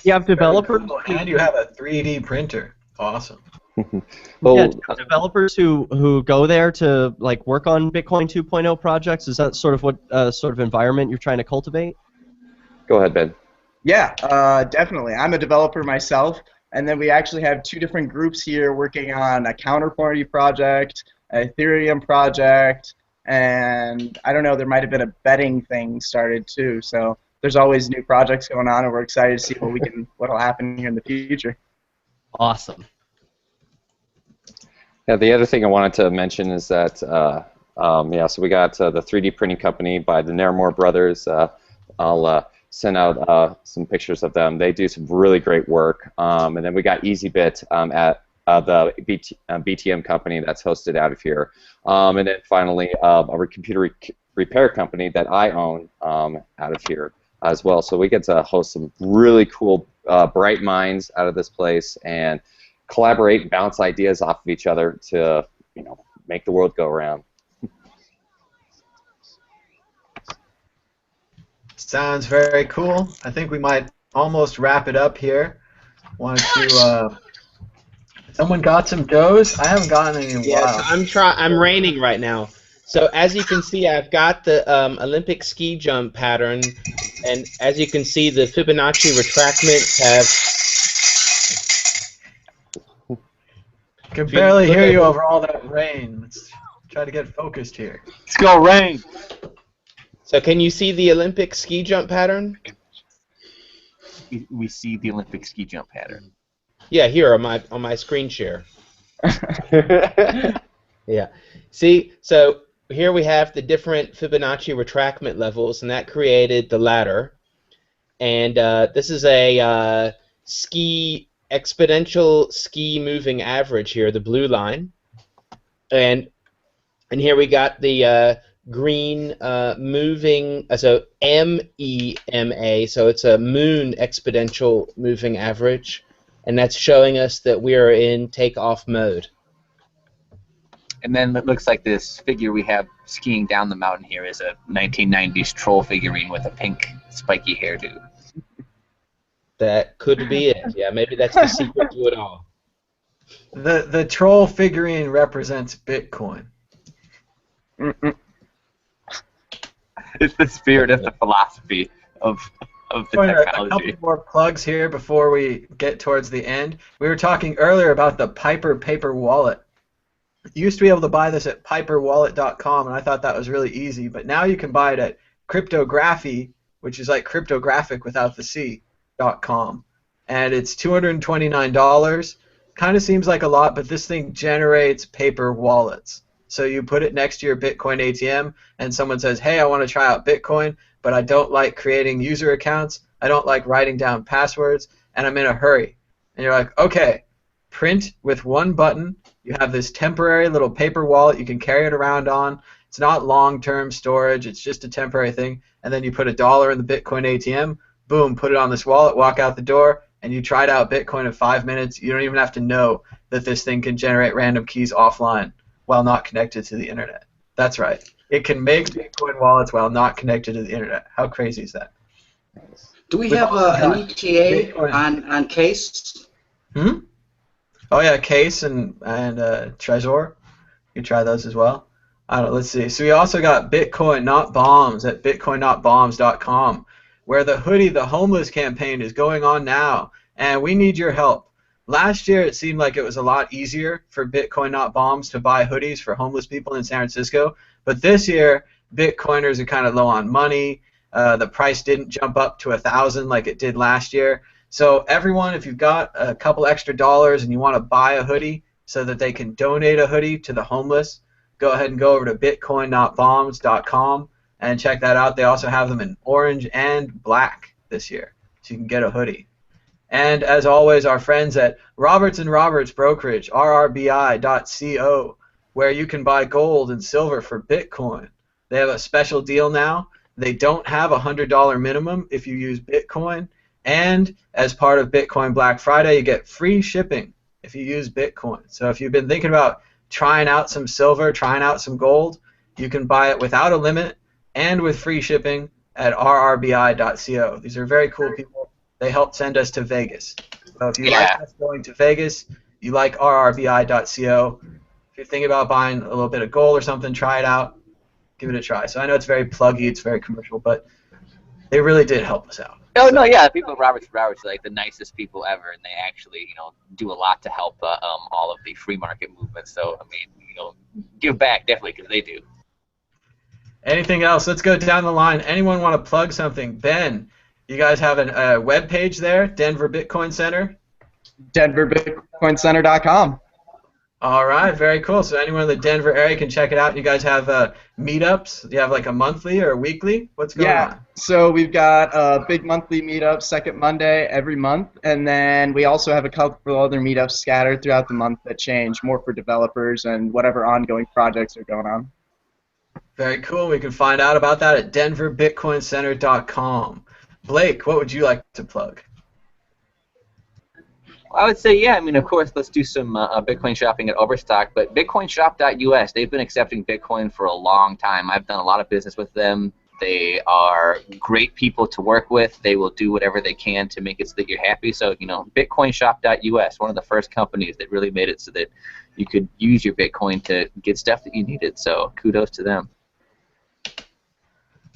You have developers, And you have a 3D printer. Awesome. Well, yeah, developers who go there to like work on Bitcoin 2.0 projects. Is that sort of what sort of environment you're trying to cultivate? go ahead, Ben. Yeah, definitely. I'm a developer myself, and then we actually have 2 different groups here working on a counterparty project, an Ethereum project, and I don't know, there might have been a betting thing started too. So there's always new projects going on, and we're excited to see what'll happen here in the future. Awesome. Yeah, the other thing I wanted to mention is that, yeah, so we got the 3D printing company by the Naramore brothers. I'll send out some pictures of them. They do some really great work. And then we got EasyBit at the BTM company that's hosted out of here. And then finally, a computer repair company that I own out of here as well. So we get to host some really cool, bright minds out of this place and collaborate and bounce ideas off of each other to, make the world go around. Sounds very cool. I think we might almost wrap it up here. Wanted to. Someone got some Doge? I haven't gotten any in a while. I'm raining right now. So as you can see, I've got the Olympic ski jump pattern, and as you can see, the Fibonacci retractments have. I can barely hear you over all that rain. Let's try to get focused here. Let's go, rain! So can you see the Olympic ski jump pattern? We see the Olympic ski jump pattern. Yeah, here on my screen share. Yeah. See, so here we have the different Fibonacci retractment levels, and that created the ladder. And this is a exponential ski moving average here, the blue line. And here we got the green moving, so MEMA, so it's a moon exponential moving average, and that's showing us that we are in takeoff mode. And then it looks like this figure we have skiing down the mountain here is a 1990s troll figurine with a pink spiky hairdo. That could be it. Yeah, maybe that's the secret to it all. The troll figurine represents Bitcoin. It's the spirit of the philosophy of the technology. A couple more plugs here before we get towards the end. We were talking earlier about the Piper paper wallet. You used to be able to buy this at piperwallet.com, and I thought that was really easy, but now you can buy it at Cryptographic, which is like cryptographic without the C.com, and it's $229. Kind of seems like a lot, but this thing generates paper wallets. So you put it next to your Bitcoin ATM, and someone says, hey, I want to try out Bitcoin, but I don't like creating user accounts, I don't like writing down passwords, and I'm in a hurry. And you're like, okay, print with one button. You have this temporary little paper wallet you can carry it around on. It's not long-term storage, it's just a temporary thing. And then you put $1 in the Bitcoin ATM, boom, put it on this wallet, walk out the door, and you tried out Bitcoin in 5 minutes. You don't even have to know that this thing can generate random keys offline while not connected to the internet. That's right. It can make Bitcoin wallets while not connected to the internet. How crazy is that? Do we have an ETA on Case? Oh yeah, Case and Trezor. You can try those as well. I don't know, let's see. So we also got Bitcoin Not Bombs at bitcoinnotbombs.com, where the Hoodie the Homeless campaign is going on now, and we need your help. Last year it seemed like it was a lot easier for Bitcoin Not Bombs to buy hoodies for homeless people in San Francisco, but this year Bitcoiners are kind of low on money. The price didn't jump up to 1,000 like it did last year. So everyone, if you've got a couple extra dollars and you want to buy a hoodie so that they can donate a hoodie to the homeless, go ahead and go over to bitcoinnotbombs.com and check that out. They also have them in orange and black this year, so you can get a hoodie. And as always, our friends at Roberts & Roberts Brokerage, rrbi.co, where you can buy gold and silver for Bitcoin. They have a special deal now. They don't have a $100 minimum if you use Bitcoin. And as part of Bitcoin Black Friday, you get free shipping if you use Bitcoin. So if you've been thinking about trying out some silver, trying out some gold, you can buy it without a limit and with free shipping at rrbi.co. These are very cool people. They helped send us to Vegas. So if you like us going to Vegas, you like rrbi.co. If you're thinking about buying a little bit of gold or something, try it out. Give it a try. So I know it's very pluggy, it's very commercial, but they really did help us out. Oh no, yeah, people at Roberts are like the nicest people ever, and they actually, do a lot to help all of the free market movements. So I mean, give back definitely because they do. Anything else? Let's go down the line. Anyone want to plug something? Ben, you guys have a web page there, Denver Bitcoin Center. DenverBitcoinCenter.com. All right, very cool. So anyone in the Denver area can check it out. You guys have meetups? Do you have like a monthly or a weekly? What's going Yeah, on? so we've got a big monthly meetup, second Monday every month, and then we also have a couple other meetups scattered throughout the month that change, more for developers and whatever ongoing projects are going on. Very cool. We can find out about that at denverbitcoincenter.com. Blake, what would you like to plug? I would say, yeah, I mean, of course, let's do some Bitcoin shopping at Overstock, but bitcoinshop.us, they've been accepting Bitcoin for a long time. I've done a lot of business with them. They are great people to work with. They will do whatever they can to make it so that you're happy. So, bitcoinshop.us, one of the first companies that really made it so that you could use your Bitcoin to get stuff that you needed. So kudos to them.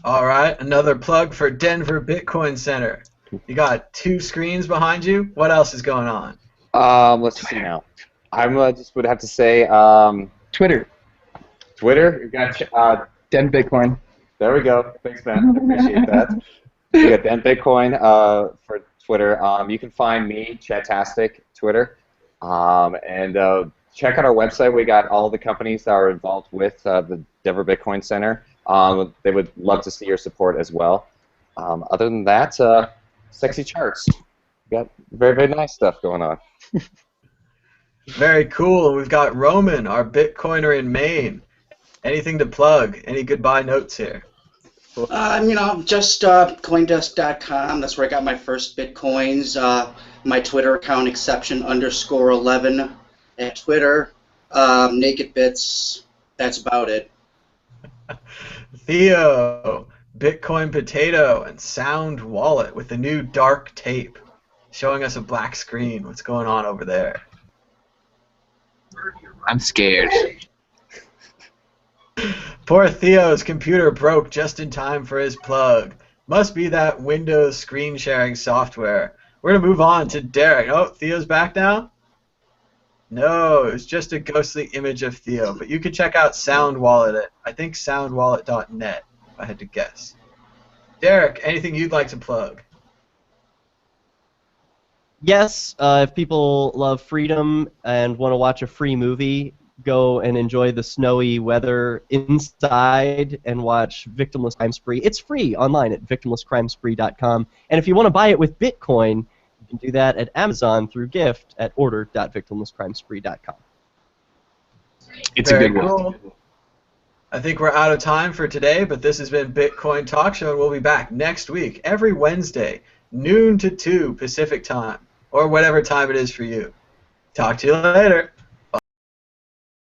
All right, another plug for Denver Bitcoin Center. You got 2 screens behind you. What else is going on? Let's see now. I just would have to say Twitter, Twitter. You got Den Bitcoin. there we go. Thanks, man. I appreciate that. You got Den Bitcoin for Twitter. You can find me, Chatastic, Twitter, and check out our website. We got all the companies that are involved with the Denver Bitcoin Center. They would love to see your support as well. Other than that, sexy charts. We got very, very nice stuff going on. Very cool. We've got Roman, our Bitcoiner in Maine. Anything to plug? Any goodbye notes here? Just Coindesk.com. That's where I got my first Bitcoins. My Twitter account, exception_11 at Twitter. Naked Bits. That's about it. Theo, Bitcoin Potato, and Sound Wallet with the new dark tape, showing us a black screen. What's going on over there? I'm scared. Poor Theo's computer broke just in time for his plug. Must be that Windows screen sharing software. We're going to move on to Derek. Oh, Theo's back now? No, it was just a ghostly image of Theo. But you can check out Sound Wallet at, I think, soundwallet.net, if I had to guess. Derek, anything you'd like to plug? Yes, if people love freedom and want to watch a free movie, go and enjoy the snowy weather inside and watch Victimless Crime Spree. It's free online at victimlesscrimespree.com. And if you want to buy it with Bitcoin, you can do that at Amazon through Gyft at order.victimlesscrimespree.com. It's Very a good one. cool. I think we're out of time for today, but this has been Bitcoin Talk Show, and we'll be back next week, every Wednesday, noon to 2 Pacific time, or whatever time it is for you. Talk to you later.